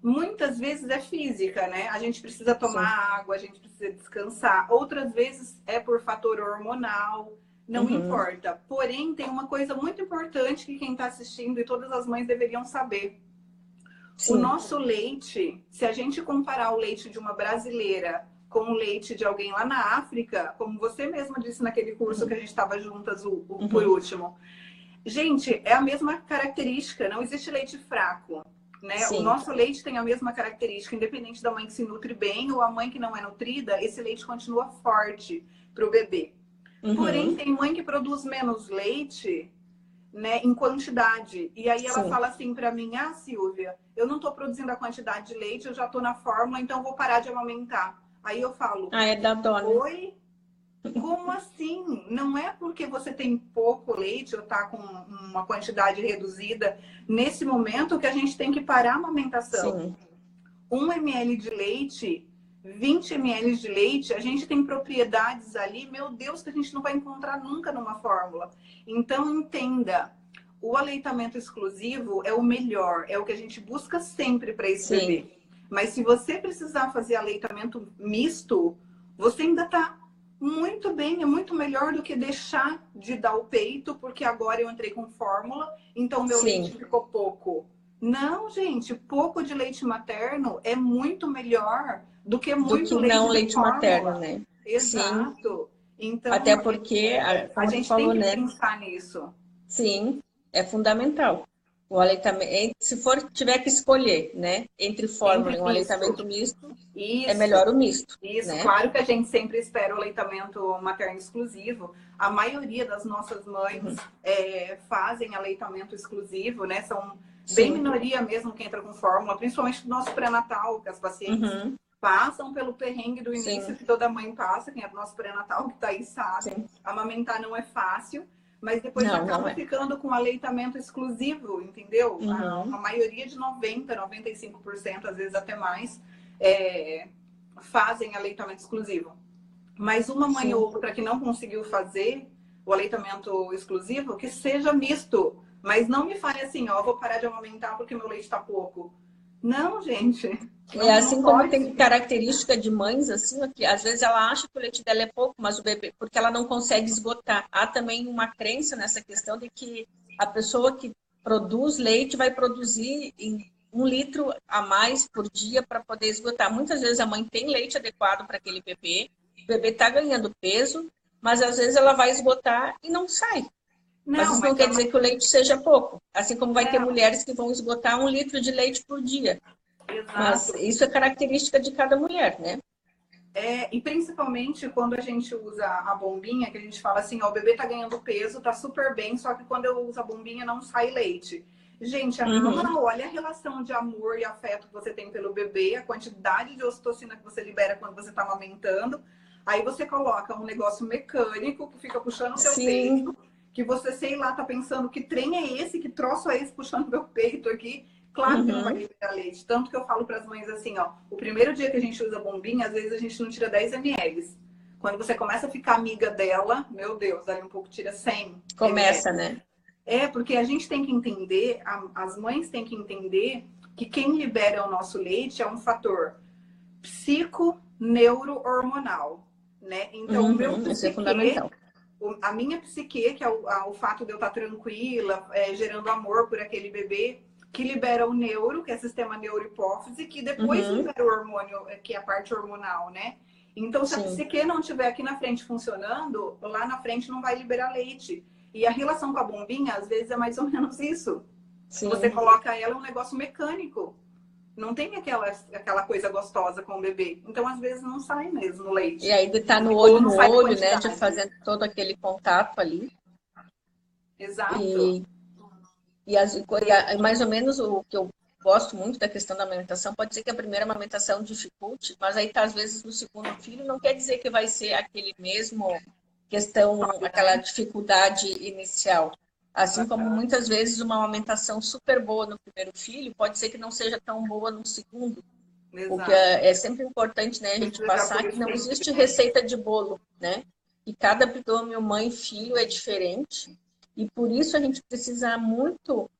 Muitas vezes é física, né? A gente precisa tomar Sim. água, a gente precisa descansar. Outras vezes é por fator hormonal, não Uhum. importa. Porém, tem uma coisa muito importante que quem está assistindo e todas as mães deveriam saber. O Sim. nosso leite, se a gente comparar o leite de uma brasileira com o leite de alguém lá na África, como você mesma disse naquele curso que a Uhum. gente estava juntas, por Uhum. último, gente, é a mesma característica, não existe leite fraco. Né? O Sim. nosso leite tem a mesma característica, independente da mãe que se nutre bem ou a mãe que não é nutrida, esse leite continua forte para o bebê. Porém, Uhum. tem mãe que produz menos leite, né, em quantidade. E aí ela Sim. fala assim para mim: ah, Silvia, eu não estou produzindo a quantidade de leite, eu já estou na fórmula, então vou parar de amamentar. Aí eu falo: Ah, é da dona. oi? Como assim? Não é porque você tem pouco leite ou está com uma quantidade reduzida nesse momento que a gente tem que parar a amamentação. Sim. 1 ml de leite, 20 ml de leite, a gente tem propriedades ali, meu Deus, que a gente não vai encontrar nunca numa fórmula. Então, entenda, o aleitamento exclusivo é o melhor, é o que a gente busca sempre para esse Sim. bebê. Mas se você precisar fazer aleitamento misto, você ainda está muito bem, é muito melhor do que deixar de dar o peito, porque agora eu entrei com fórmula, então meu leite Sim. ficou pouco. Não, gente, pouco de leite materno é muito melhor do que Do que muito não leite de leite materno, fórmula. né? Sim. Exato. Até Então, porque, a como tu gente tem falou, que né? pensar nisso. Sim, é fundamental. O aleitamento, se for tiver que escolher, né, entre fórmula Entre e um misto. aleitamento misto, é Isso. melhor o misto, Isso, né? claro que a gente sempre espera o aleitamento materno exclusivo. A maioria das nossas mães fazem aleitamento exclusivo, né? São bem Sim. minoria mesmo que entra com fórmula, principalmente no nosso pré-natal, que as pacientes Uhum. passam pelo perrengue do início Sim, que toda mãe passa, quem é do nosso pré-natal que tá aí sabe. sim. Amamentar não é fácil, mas depois Não, não acaba é. ficando com aleitamento exclusivo, entendeu? A Uhum. maioria de 90, 95%, às vezes até mais, é, fazem aleitamento exclusivo. Mas uma mãe Sim. ou outra que não conseguiu fazer o aleitamento exclusivo, que seja misto. Mas não me fale assim, ó, vou parar de amamentar porque meu leite está pouco. Não, gente, É não assim como tem pode. característica de mães, assim, ó, que às vezes ela acha que o leite dela é pouco, mas o bebê, porque ela não consegue esgotar. Há também uma crença nessa questão de que a pessoa que produz leite vai produzir em 1 litro a mais por dia para poder esgotar. Muitas vezes a mãe tem leite adequado para aquele bebê, o bebê está ganhando peso, mas às vezes ela vai esgotar e não sai. Mas Não, isso não mas quer dizer que o leite seja pouco. Assim como vai ter é, mulheres que vão esgotar 1 litro de leite por dia. Mas exato. isso é característica de cada mulher, né? E principalmente quando a gente usa a bombinha, que a gente fala assim, ó, o bebê tá ganhando peso, tá super bem, só que quando eu uso a bombinha não sai leite. Gente, é Uhum. normal, olha a relação de amor e afeto que você tem pelo bebê, a quantidade de ocitocina que você libera quando você tá amamentando. Aí você coloca um negócio mecânico que fica puxando o teu Sim. peito, que você, sei lá, tá pensando que trem é esse, que troço é esse puxando meu peito aqui. Claro que não vai Uhum. liberar leite. Tanto que eu falo para as mães assim, ó, o primeiro dia que a gente usa a bombinha, às vezes a gente não tira 10 ml. Quando você começa a ficar amiga dela, meu Deus, dali um pouco tira 100 Começa, ml. né? Porque a gente tem que entender, as mães têm que entender que quem libera o nosso leite é um fator psico-neuro-hormonal, né? Então, o meu Uhum. Isso é psique, fundamental. a minha psique, que é o fato de eu estar tranquila, gerando amor por aquele bebê, que libera o neuro, que é o sistema neurohipófise, que depois Uhum. libera o hormônio, que é a parte hormonal, né? Então, se a Sim, psique não estiver aqui na frente funcionando, lá na frente não vai liberar leite. E a relação com a bombinha, às vezes, é mais ou menos isso. Você sim. coloca ela, é um negócio mecânico. Não tem aquela coisa gostosa com o bebê. Então, às vezes, não sai mesmo o E leite. aí de estar Ou não no sai a olho, né? De quantidade. fazendo todo aquele contato ali. Exato. E, mais ou menos o que eu gosto muito da questão da amamentação, pode ser que a primeira amamentação dificulte, mas aí tá, às vezes no segundo filho, não quer dizer que vai ser aquele mesmo questão, aquela Né? dificuldade inicial. Assim como muitas vezes uma amamentação super boa no primeiro filho, pode ser que não seja tão boa no segundo. O que Exato. é sempre importante, né, a gente Precisa de passar apoio que não sempre. existe receita de bolo, né? Que cada abdômen, mãe e filho é diferente. E por isso a gente precisa muito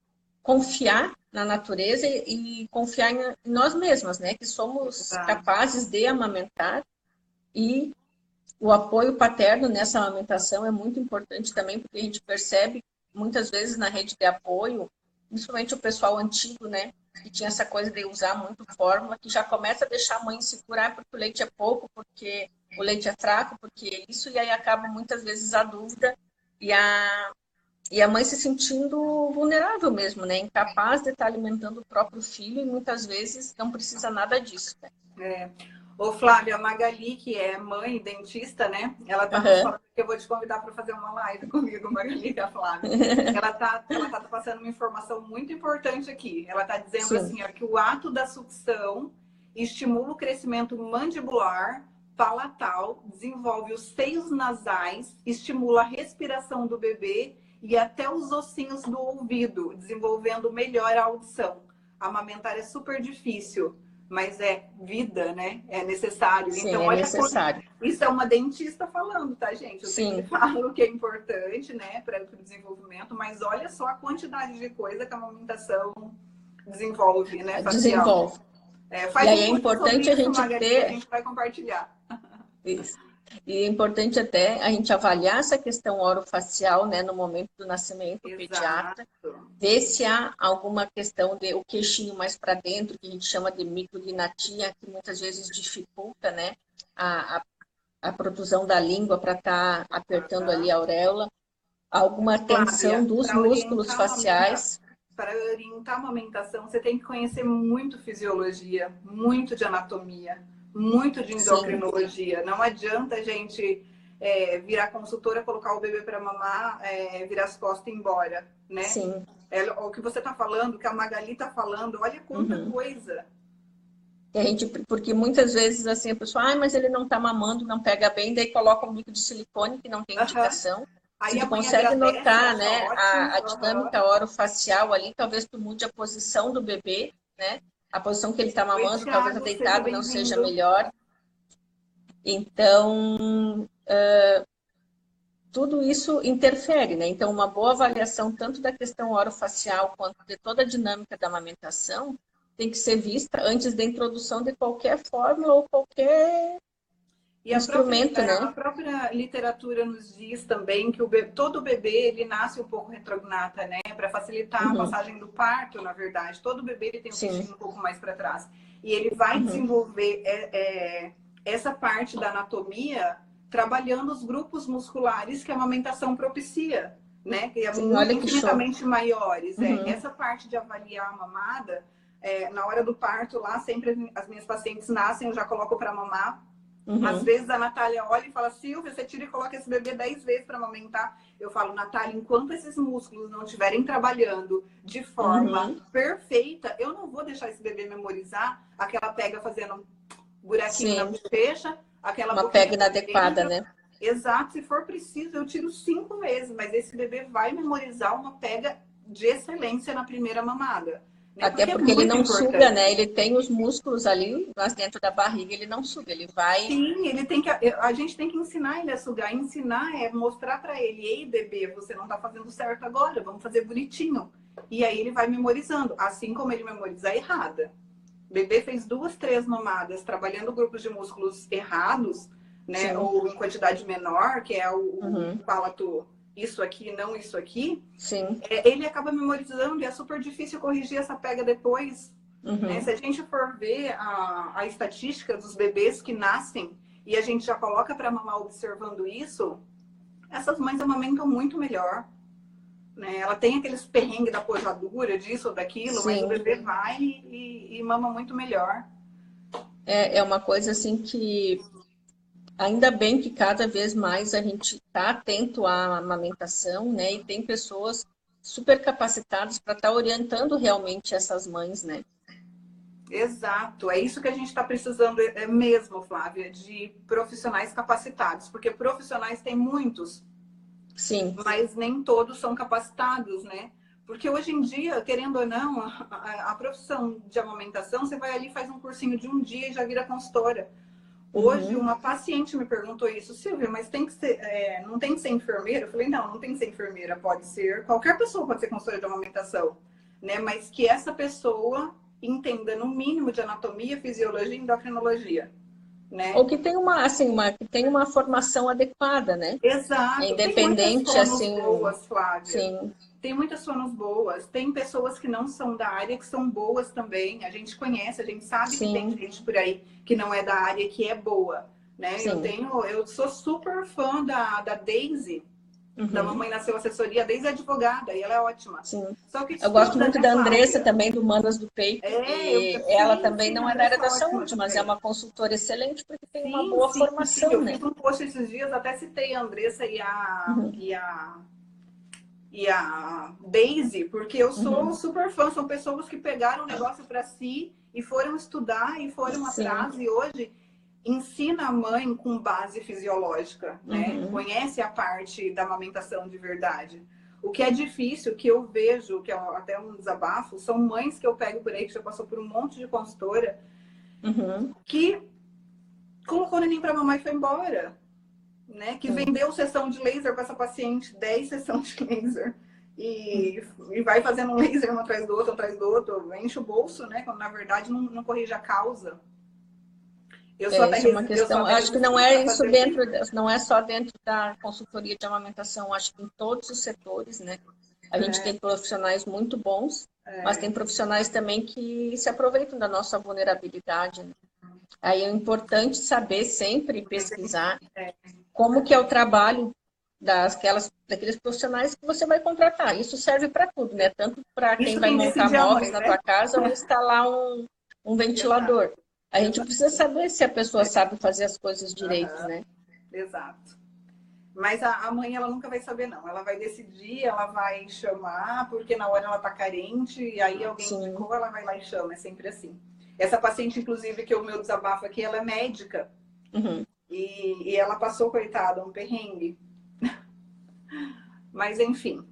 confiar na natureza e confiar em nós mesmas, né? Que somos Exato. capazes de amamentar e o apoio paterno nessa amamentação é muito importante também, porque a gente percebe muitas vezes na rede de apoio, principalmente o pessoal antigo, né? Que tinha essa coisa de usar muito fórmula, que já começa a deixar a mãe se curar porque o leite é pouco, porque o leite é fraco, porque isso, e aí acaba muitas vezes a dúvida e a mãe se sentindo vulnerável mesmo, né? Incapaz de estar alimentando o próprio filho e muitas vezes não precisa nada disso, né? É. Ô, Flávia, a Magali, que é mãe dentista, né? Ela tá nos Uhum. falando que eu vou te convidar para fazer uma live comigo, Magali, a Flávia. Ela tá passando uma informação muito importante aqui. Ela tá dizendo Sim. assim, ó, que o ato da sucção estimula o crescimento mandibular, palatal, desenvolve os seios nasais, estimula a respiração do bebê e até os ossinhos do ouvido, desenvolvendo melhor a audição. Amamentar é super difícil, mas é vida, né? É necessário. Sim, Então, é olha, necessário. isso é uma dentista falando, tá, gente? Eu sempre Sim, falo que é importante, né, para o desenvolvimento, mas olha só a quantidade de coisa que a amamentação desenvolve, né, facial. desenvolve. E Faz aí um é curso sobre importante a isso, gente Magali, que a ter gente vai compartilhar. isso. E é importante até a gente avaliar essa questão orofacial, né, no momento do nascimento, o pediatra, Exato. ver se há alguma questão de o queixinho mais para dentro, que a gente chama de micrognatia, que muitas vezes dificulta, né, a, a, a produção da língua para estar apertando ali a auréola, alguma tensão Flávia, dos músculos faciais. para orientar a amamentação, você tem que conhecer muito fisiologia, muito de anatomia, muito de Sim, endocrinologia. Não adianta a gente virar consultora, colocar o bebê para mamar, virar as costas e ir embora, né? sim. O que você está falando, o que a Magali está falando, olha quanta Uhum. coisa. E a gente, porque muitas vezes assim a pessoa, mas ele não está mamando, não pega bem, daí coloca um bico de silicone que não tem Uhum. indicação. Se Aí tu a mãe consegue agradece, notar, acha né, ótimo. a Uhum. dinâmica orofacial ali, talvez tu mude a posição do bebê, né? A posição que ele está Oi, mamando, talvez a Thiago, seja deitado não seja bem-vindo. melhor. Então, tudo isso interfere, né? Então, uma boa avaliação tanto da questão orofacial quanto de toda a dinâmica da amamentação tem que ser vista antes da introdução de qualquer fórmula ou qualquer E instrumento, a né? própria literatura nos diz também que todo bebê ele nasce um pouco retrognata, né? Para facilitar a Uhum, passagem do parto, na verdade. Todo bebê ele tem um sim. intestino um pouco mais para trás. E ele vai Uhum, desenvolver essa parte da anatomia trabalhando os grupos musculares que a amamentação propicia, né? Que é sim, olha que show. infinitamente maiores. Uhum, Essa parte de avaliar a mamada, na hora do parto lá, sempre as minhas pacientes nascem, eu já coloco para mamar. Às uhum, vezes a Natália olha e fala, Silvia, você tira e coloca esse bebê 10 vezes para amamentar. Eu falo, Natália, enquanto esses músculos não estiverem trabalhando de forma uhum, perfeita, eu não vou deixar esse bebê memorizar aquela pega fazendo um buraquinho na sim. bochecha, aquela Uma boquinha pega para inadequada, dentro. né? Exato, se for preciso, eu tiro 5 vezes, mas esse bebê vai memorizar uma pega de excelência na primeira mamada, né? Até Porque é porque ele muito não suga, importante. né? Ele tem os músculos ali, mas dentro da barriga ele não suga, ele vai. Sim, ele tem que. A gente tem que ensinar ele a sugar. Ensinar é mostrar para ele, ei, bebê, você não tá fazendo certo agora, vamos fazer bonitinho. E aí ele vai memorizando, assim como ele memoriza a errada. O bebê fez 2, 3 mamadas trabalhando grupos de músculos errados, né? Sim, Ou em quantidade menor, que é o uhum, palato, isso aqui, não isso aqui. sim, Ele acaba memorizando e é super difícil corrigir essa pega depois. Né? Se uhum, a gente for ver a estatística dos bebês que nascem e a gente já coloca para mamar observando isso, essas mães amamentam muito melhor. Né? Ela tem aqueles perrengues da pojadura, disso ou daquilo, mas o sim. bebê vai e mama muito melhor. É uma coisa assim que ainda bem que cada vez mais a gente está atento à amamentação, né? E tem pessoas super capacitadas para estar orientando realmente essas mães, né? Exato, é isso que a gente está precisando mesmo, Flávia, de profissionais capacitados, porque profissionais tem muitos, Sim, mas nem todos são capacitados, né? Porque hoje em dia, querendo ou não, a profissão de amamentação, você vai ali, faz um cursinho de um dia e já vira consultora. Hoje, uhum, uma paciente me perguntou isso, Silvia, mas tem que ser, não tem que ser enfermeira? Eu falei, não, não tem que ser enfermeira, pode ser, qualquer pessoa pode ser consultora de amamentação, né? Mas que essa pessoa entenda no mínimo de anatomia, fisiologia e endocrinologia, ou né? que tem uma, assim, que tem uma formação adequada, né? É Exato. Tem muitas independente, fonos assim, boas, Flávia. sim, Tem muitas fonos boas. Tem pessoas que não são da área que são boas também. A gente conhece, a gente sabe que tem sim, gente por aí que não é da área que é boa. Né? sim, Eu sou super fã da Daisy, da uhum, Mamãe Nasceu Assessoria. A Daisy é advogada e ela é ótima. sim. Só que Eu gosto estuda, muito né, da Andressa Flávia? também, do Manas do Peito, e ela Sim, também sim, a não é da área Andressa é da ótima saúde, mas é também. uma consultora excelente porque tem uma Sim, boa sim, sim. formação, Eu né? fiz um post esses dias, até citei a Andressa Uhum, e a Daisy, porque eu sou uhum, super fã, são pessoas que pegaram o negócio para si e foram estudar e foram sim, atrás e hoje ensina a mãe com base fisiológica, né? uhum, Conhece a parte da amamentação de verdade. O que é difícil, que eu vejo, que é até um desabafo, são mães que eu pego por aí, que já passou por um monte de consultora, uhum, que colocou o neném para mamar e foi embora, né? Que sim. vendeu sessão de laser para essa paciente, 10 sessões de laser. E vai fazendo um laser um atrás do outro, enche o bolso, né? Quando na verdade não corrige a causa. Isso é uma Eu sou questão, até acho que não resistente é para isso fazer dentro, laser. não é só dentro da consultoria de amamentação, acho que em todos os setores, né? A gente É, tem profissionais muito bons, mas é, tem profissionais também que se aproveitam da nossa vulnerabilidade, né? Aí é importante saber sempre pesquisar é, como que é o trabalho daqueles profissionais que você vai contratar. Isso serve para tudo, né? Tanto para quem isso vai quem montar decide é a móveis mãe, na né? tua casa ou instalar um Exato, ventilador. A gente exato. precisa saber se a pessoa sabe fazer as coisas direito, Uhum, né? exato. Mas a mãe, ela nunca vai saber, não. Ela vai decidir, ela vai chamar, porque na hora ela tá carente, e aí alguém Sim. indicou, ela vai lá e chama. É sempre assim. Essa paciente, inclusive, que é o meu desabafo aqui, ela é médica. Uhum. E ela passou, coitada, um perrengue. Mas, enfim.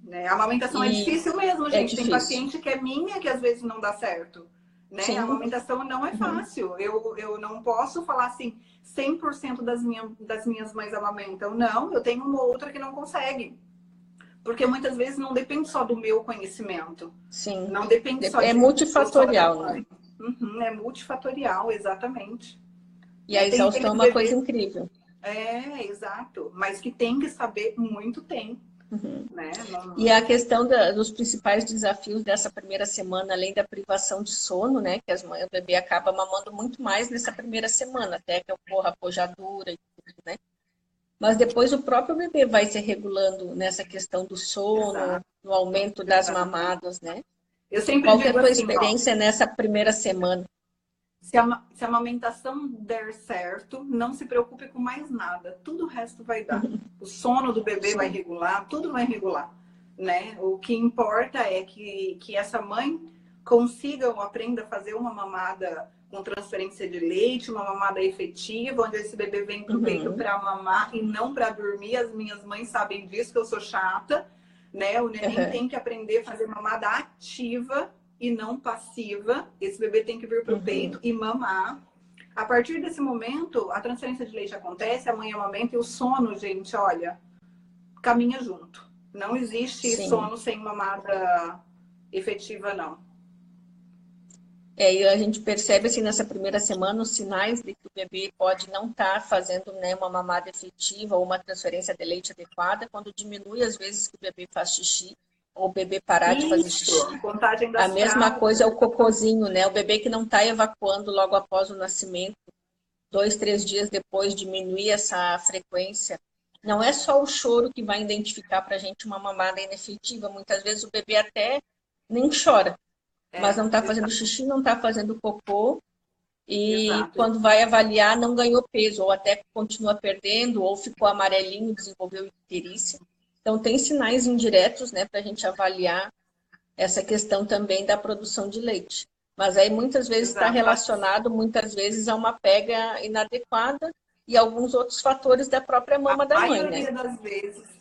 Né? A amamentação é E difícil mesmo, é gente. Tem difícil. paciente que é minha, que às vezes não dá certo. né? A Sim. amamentação não é fácil. Eu não posso falar assim, 100% das minhas mães amamentam. Não, eu tenho uma ou outra que não consegue. Porque muitas vezes não depende só do meu conhecimento. Sim. Não depende só É de mim, ou só da multifatorial, né? mãe. Uhum, é multifatorial, exatamente. E a Tem exaustão é os uma coisa bebês. incrível. Exato. Mas que tem que saber muito, tem. Uhum. Né? E a questão dos principais desafios dessa primeira semana, além da privação de sono, né? Que o bebê acaba mamando muito mais nessa primeira semana, até que ocorra a pojadura e tudo, né? Mas depois o próprio bebê vai se regulando nessa questão do sono, Exato, no aumento das exato. mamadas, né? Eu sempre Qual que é a digo tua assim, ó, experiência nessa primeira semana? se a amamentação der certo, não se preocupe com mais nada. Tudo o resto vai dar. O sono do bebê vai Sim. regular, tudo vai regular, né? O que importa é que essa mãe consiga ou aprenda a fazer uma mamada com transferência de leite, uma mamada efetiva, onde esse bebê vem para o peito Uhum. para mamar e não para dormir. As minhas mães sabem disso, que eu sou chata, né? O neném Uhum. tem que aprender a fazer mamada ativa e não passiva. Esse bebê tem que vir para o Uhum. peito e mamar. A partir desse momento, a transferência de leite acontece, a mãe amamenta e o sono, gente, olha, caminha junto. Não existe Sim. sono sem mamada efetiva, não. E a gente percebe assim nessa primeira semana os sinais de que o bebê pode não estar fazendo, né, uma mamada efetiva ou uma transferência de leite adequada, quando diminui as vezes que o bebê faz xixi ou o bebê parar de fazer Isso, xixi. contagem A das mesma fraldas. coisa é o cocôzinho, né? O bebê que não está evacuando logo após o nascimento, 2, 3 dias depois, diminuir essa frequência. Não é só o choro que vai identificar para a gente uma mamada inefetiva. Muitas vezes o bebê até nem chora, mas não está fazendo Exato, xixi, não está fazendo cocô, e exato. quando vai avaliar não ganhou peso, ou até continua perdendo, ou ficou amarelinho, desenvolveu icterícia. Então tem sinais indiretos, né, para a gente avaliar essa questão também da produção de leite. Mas aí muitas vezes está Exato. relacionado, muitas vezes, a uma pega inadequada e alguns outros fatores da própria mama da mãe, né?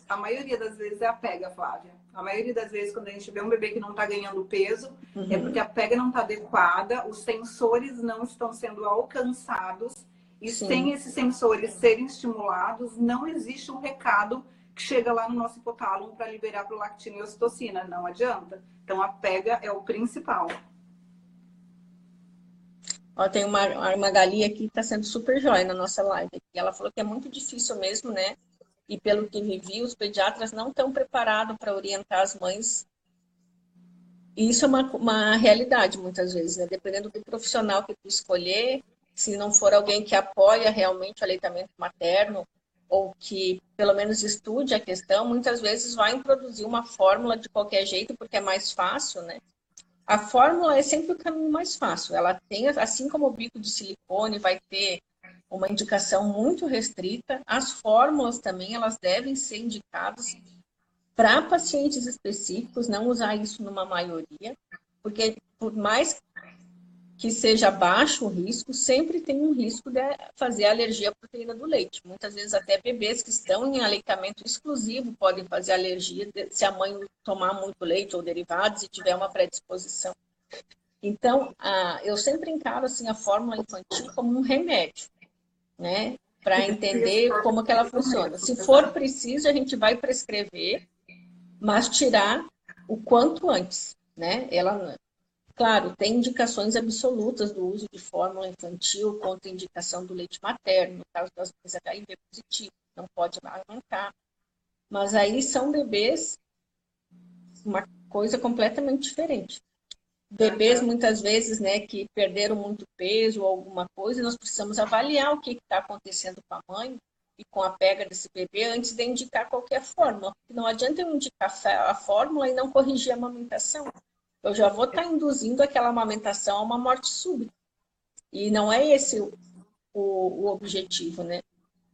A maioria das vezes é a pega, Flávia. A maioria das vezes, quando a gente vê um bebê que não está ganhando peso, é porque Uhum. a pega não está adequada, os sensores não estão sendo alcançados, e sem Sim. esses sensores serem estimulados, não existe um recado que chega lá no nosso hipotálamo para liberar prolactina e ocitocina. Não adianta. Então, a pega é o principal. Ó, tem uma galinha aqui que está sendo super jóia na nossa live. E ela falou que é muito difícil mesmo, né? E pelo que vivi, os pediatras não estão preparados para orientar as mães. E isso é uma realidade, muitas vezes, né? Dependendo do profissional que tu escolher, se não for alguém que apoia realmente o aleitamento materno, ou que pelo menos estude a questão, muitas vezes vai introduzir uma fórmula de qualquer jeito, porque é mais fácil, né? A fórmula é sempre o caminho mais fácil. Ela tem, assim como o bico de silicone vai ter uma indicação muito restrita, as fórmulas também elas devem ser indicadas para pacientes específicos, não usar isso numa maioria, porque por mais que seja baixo o risco, sempre tem um risco de fazer alergia à proteína do leite. Muitas vezes até bebês que estão em aleitamento exclusivo podem fazer alergia se a mãe tomar muito leite ou derivados e tiver uma predisposição. Então, eu sempre encaro assim, a fórmula infantil como um remédio, né? Para Se entender for como que ela preciso funciona. mesmo. Se for Exato. preciso, a gente vai prescrever, mas tirar o quanto antes, né? Ela, claro, tem indicações absolutas do uso de fórmula infantil contra indicação do leite materno, no caso das mães HIV positivo, não pode arrancar. Mas aí são bebês, uma coisa completamente diferente. Bebês, Uhum. muitas vezes, né, que perderam muito peso ou alguma coisa, nós precisamos avaliar o que está acontecendo com a mãe e com a pega desse bebê antes de indicar qualquer fórmula. Porque não adianta eu indicar a fórmula e não corrigir a amamentação. Eu já vou estar induzindo aquela amamentação a uma morte súbita. E não é esse o objetivo, né?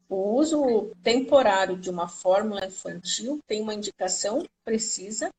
O uso temporário de uma fórmula infantil tem uma indicação precisa,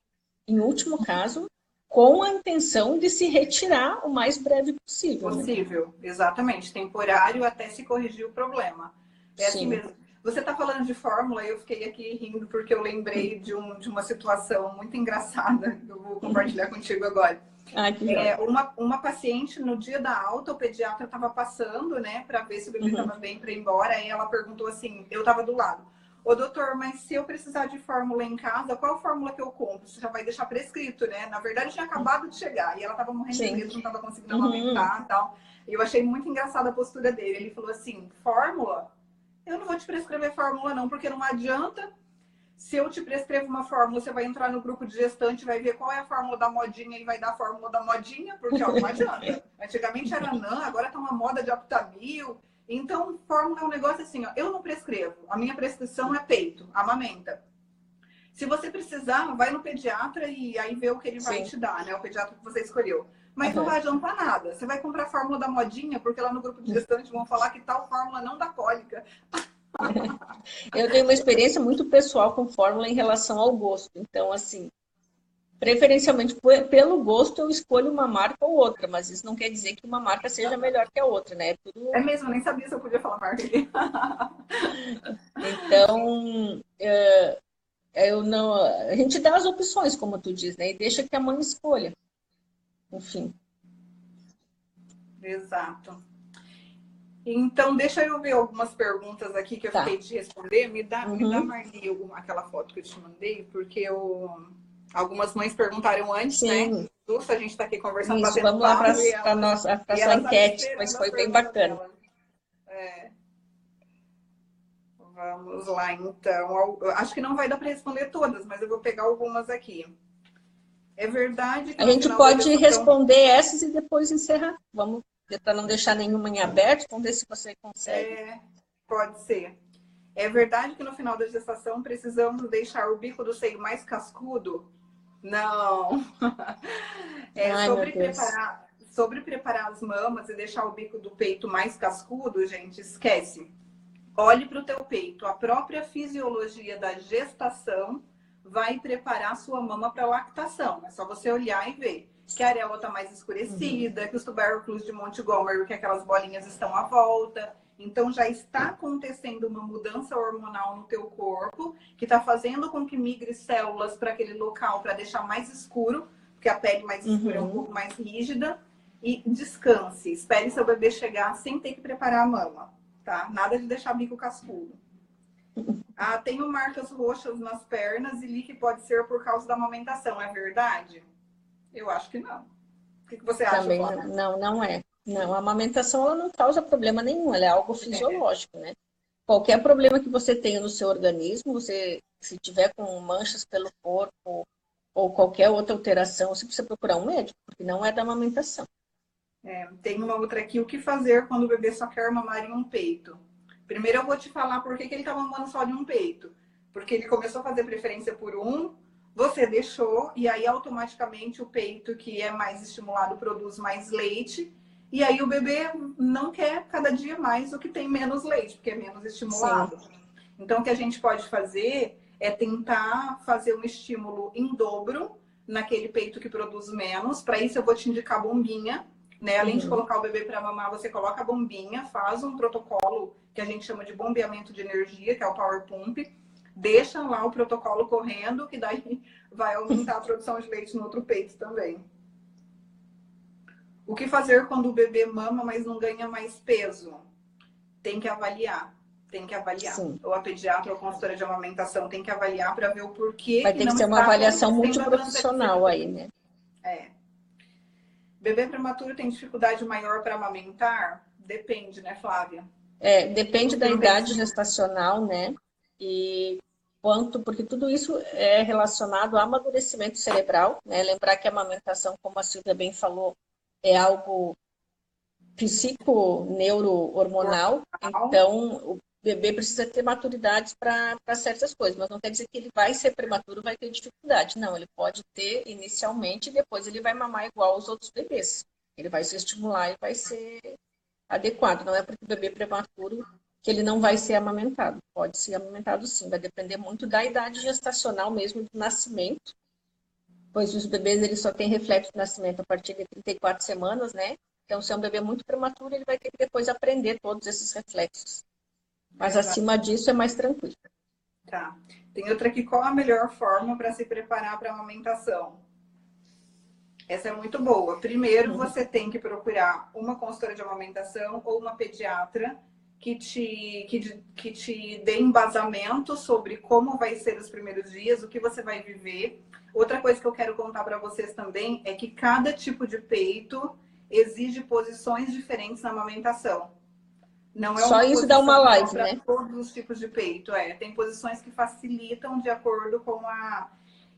em último caso, com a intenção de se retirar o mais breve possível, né? Possível, exatamente. Temporário até se corrigir o problema. É assim Sim. mesmo. Você está falando de fórmula e eu fiquei aqui rindo porque eu lembrei de uma situação muito engraçada que eu vou compartilhar contigo agora. Ah, que joia. Uma paciente, no dia da alta, o pediatra estava passando, né, para ver se o bebê estava bem para ir embora. Aí ela perguntou assim, eu estava do lado. Ô, doutor, mas se eu precisar de fórmula em casa, qual fórmula que eu compro? Você já vai deixar prescrito, né? Na verdade, tinha acabado de chegar e ela estava morrendo de Sim. medo, não estava conseguindo amamentar e tal. E eu achei muito engraçada a postura dele. Ele falou assim, fórmula? Eu não vou te prescrever fórmula não, porque não adianta. Se eu te prescrevo uma fórmula, você vai entrar no grupo de gestante, vai ver qual é a fórmula da modinha e vai dar a fórmula da modinha, porque ó, não adianta. Antigamente era NAN, agora tá uma moda de Aptamil. Então, fórmula é um negócio assim, ó, eu não prescrevo. A minha prescrição é peito, amamenta. Se você precisar, vai no pediatra e aí vê o que ele vai Sim. te dar, né? O pediatra que você escolheu. Mas não Uhum. vai adiantar nada. Você vai comprar a fórmula da modinha, porque lá no grupo de gestante vão falar que tal fórmula não dá cólica. Eu tenho uma experiência muito pessoal com fórmula em relação ao gosto. Então, assim, preferencialmente pelo gosto eu escolho uma marca ou outra, mas isso não quer dizer que uma marca seja melhor que a outra, né? É É tudo. mesmo, nem sabia se eu podia falar marca aqui. Então, eu não. A gente dá as opções, como tu diz, né? E deixa que a mãe escolha. Enfim. Exato. Então, deixa eu ver algumas perguntas aqui que eu Tá. fiquei de responder. Me dá Uhum. Marli, aquela foto que eu te mandei, porque algumas mães perguntaram antes, né? Sim, Justo, a gente está aqui conversando, isso. batendo Vamos lá para papo, e a nossa, para e sua elas estavam enquete, pois esperando as foi bem perguntas bacana. delas. Vamos lá, então. Eu acho que não vai dar para responder todas, mas eu vou pegar algumas aqui. É verdade que A no gente final da pode gestação responder essas e depois encerrar. Vamos, para não deixar nenhuma em aberto, vamos ver se você consegue. pode ser. É verdade que no final da gestação precisamos deixar o bico do seio mais cascudo? Não. Ai, meu Deus. Sobre preparar as mamas e deixar o bico do peito mais cascudo, gente, esquece. Olhe para o teu peito. A própria fisiologia da gestação vai preparar a sua mama para a lactação. É só você olhar e ver que a areola está mais escurecida, que os tubérculos de Montgomery, que aquelas bolinhas estão à volta. Então já está acontecendo uma mudança hormonal no teu corpo, que está fazendo com que migre células para aquele local para deixar mais escuro, porque a pele mais escura é um pouco mais rígida. E descanse, espere seu bebê chegar sem ter que preparar a mama, tá? Nada de deixar bico cascudo. Ah, tenho marcas roxas nas pernas e li que pode ser por causa da amamentação, é verdade? Eu acho que não. O que você acha, Também Flávia? não é. Não, a amamentação ela não causa problema nenhum, ela é algo fisiológico, né? Qualquer problema que você tenha no seu organismo, você se tiver com manchas pelo corpo ou qualquer outra alteração, você precisa procurar um médico, porque não é da amamentação. Tem uma outra aqui, o que fazer quando o bebê só quer mamar em um peito? Primeiro eu vou te falar por que ele tá mamando só de um peito. Porque ele começou a fazer preferência por um, você deixou, e aí automaticamente o peito que é mais estimulado produz mais leite, e aí o bebê não quer cada dia mais o que tem menos leite, porque é menos Sim. estimulado. Então o que a gente pode fazer é tentar fazer um estímulo em dobro naquele peito que produz menos. Para isso eu vou te indicar bombinha, né? Além de colocar o bebê para mamar, você coloca a bombinha, faz um protocolo que a gente chama de bombeamento de energia, que é o power pump, deixa lá o protocolo correndo, que daí vai aumentar a produção de leite no outro peito também. O que fazer quando o bebê mama, mas não ganha mais peso? Tem que avaliar. Tem que avaliar. Sim. Ou a pediatra ou a consultora de amamentação tem que avaliar para ver o porquê Vai que ter que não ser uma está avaliação acontecendo a multiprofissional transexência. aí, né? Bebê prematuro tem dificuldade maior para amamentar? Depende, né, Flávia? Depende da Porque não tem idade estudo. gestacional, né? E quanto, porque tudo isso é relacionado ao amadurecimento cerebral, né? Lembrar que a amamentação, como a Silvia bem falou, é algo psico-neuro-hormonal, então o bebê precisa ter maturidade para certas coisas, mas não quer dizer que ele vai ser prematuro, vai ter dificuldade. Não, ele pode ter inicialmente e depois ele vai mamar igual aos outros bebês. Ele vai se estimular e vai ser adequado. Não é porque o bebê prematuro que ele não vai ser amamentado. Pode ser amamentado sim, vai depender muito da idade gestacional mesmo do nascimento, pois os bebês eles só têm reflexo de nascimento a partir de 34 semanas, né? Então, se é um bebê muito prematuro, ele vai ter que depois aprender todos esses reflexos. Mas Exato. acima disso é mais tranquilo. Tá. Tem outra aqui. Qual a melhor forma para se preparar para a amamentação? Essa é muito boa. Primeiro, você tem que procurar uma consultora de amamentação ou uma pediatra que te dê embasamento sobre como vai ser os primeiros dias, o que você vai viver. Outra coisa que eu quero contar para vocês também é que cada tipo de peito exige posições diferentes na amamentação. Não é Só uma isso dá uma posição live, para né? todos os tipos de peito. Tem posições que facilitam de acordo com a...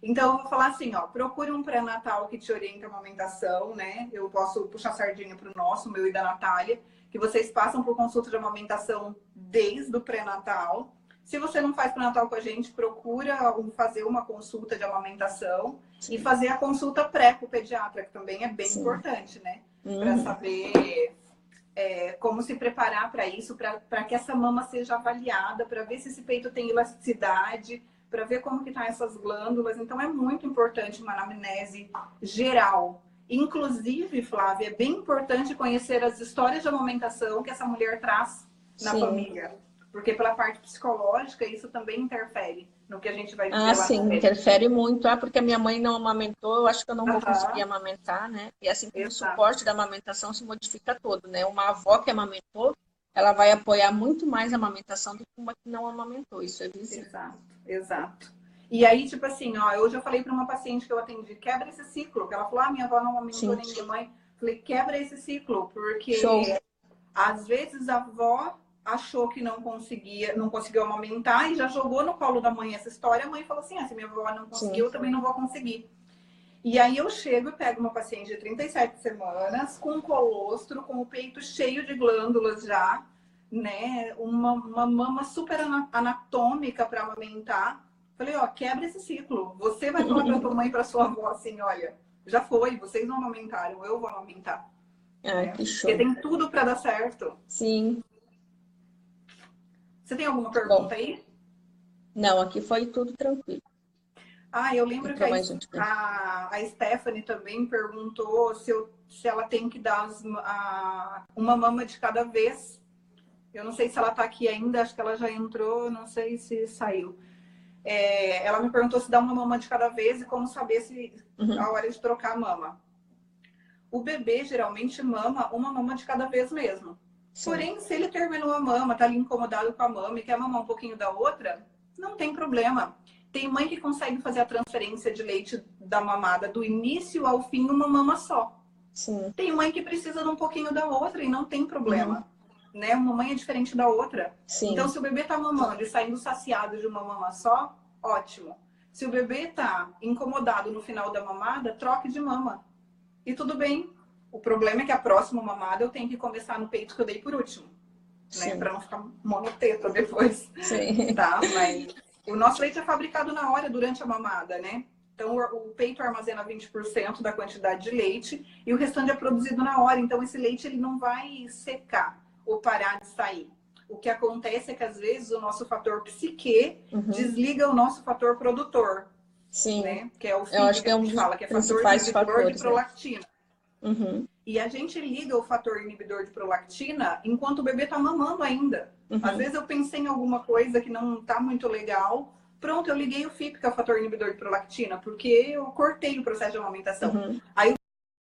Então, eu vou falar assim, ó, procure um pré-natal que te oriente a amamentação, né? Eu posso puxar sardinha para o nosso, o meu e da Natália, que vocês passam por consulta de amamentação desde o pré-natal. Se você não faz pré-natal com a gente, procura fazer uma consulta de amamentação. Sim. E fazer a consulta pré com o pediatra, que também é bem Sim. importante, né? Para saber como se preparar para isso, para que essa mama seja avaliada, para ver se esse peito tem elasticidade, para ver como que tá essas glândulas. Então, é muito importante uma anamnese geral. Inclusive, Flávia, é bem importante conhecer as histórias de amamentação que essa mulher traz na Sim. família. Porque pela parte psicológica, isso também interfere no que a gente vai viver lá sim, interfere muito. Porque a minha mãe não amamentou, eu acho que eu não vou conseguir amamentar, né? E assim como o suporte da amamentação se modifica todo, né? Uma avó que amamentou, ela vai apoiar muito mais a amamentação do que uma que não amamentou. Isso é visível. Exato. E aí, tipo assim, ó, hoje eu falei para uma paciente que eu atendi, quebra esse ciclo. Que ela falou, minha avó não amamentou nem minha mãe. Falei, quebra esse ciclo, porque às vezes a avó achou que não conseguiu amamentar e já jogou no colo da mãe essa história. A mãe falou assim, se minha avó não conseguiu, eu também não vou conseguir. E aí eu chego e pego uma paciente de 37 semanas, com colostro, com o peito cheio de glândulas já, né? Uma mama super anatômica para amamentar. Falei, quebra esse ciclo. Você vai falar para tua mãe e para sua avó assim, olha, já foi, vocês não amamentaram, eu vou amamentar. Que show. Porque tem tudo para dar certo. Sim. Você tem alguma pergunta aí? Não, aqui foi tudo tranquilo. Eu lembro que a Stephanie também perguntou se ela tem que dar uma mama de cada vez. Eu não sei se ela está aqui ainda, acho que ela já entrou, não sei se saiu. Ela me perguntou se dá uma mama de cada vez e como saber se a hora de trocar a mama. O bebê geralmente mama uma mama de cada vez mesmo. Sim. Porém, se ele terminou a mama, tá ali incomodado com a mama e quer mamar um pouquinho da outra, não tem problema. Tem mãe que consegue fazer a transferência de leite da mamada do início ao fim uma mama só. Sim. Tem mãe que precisa de um pouquinho da outra e não tem problema. Né? Uma mãe é diferente da outra. Sim. Então, se o bebê tá mamando e saindo saciado de uma mama só, ótimo. Se o bebê tá incomodado no final da mamada, troque de mama. E tudo bem. O problema é que a próxima mamada eu tenho que começar no peito que eu dei por último. Né? Pra não ficar monoteta depois. Sim. Tá? Mas o nosso leite é fabricado na hora, durante a mamada, né? Então, o peito armazena 20% da quantidade de leite e o restante é produzido na hora. Então, esse leite ele não vai secar ou parar de sair. O que acontece é que, às vezes, o nosso fator psique desliga o nosso fator produtor. Sim. Né? Que é o FIP que a gente fala, que é fator inibidor de prolactina. E a gente liga o fator inibidor de prolactina enquanto o bebê está mamando ainda. Às vezes eu pensei em alguma coisa que não está muito legal. Pronto, eu liguei o FIP, que é o fator inibidor de prolactina, porque eu cortei o processo de amamentação. Aí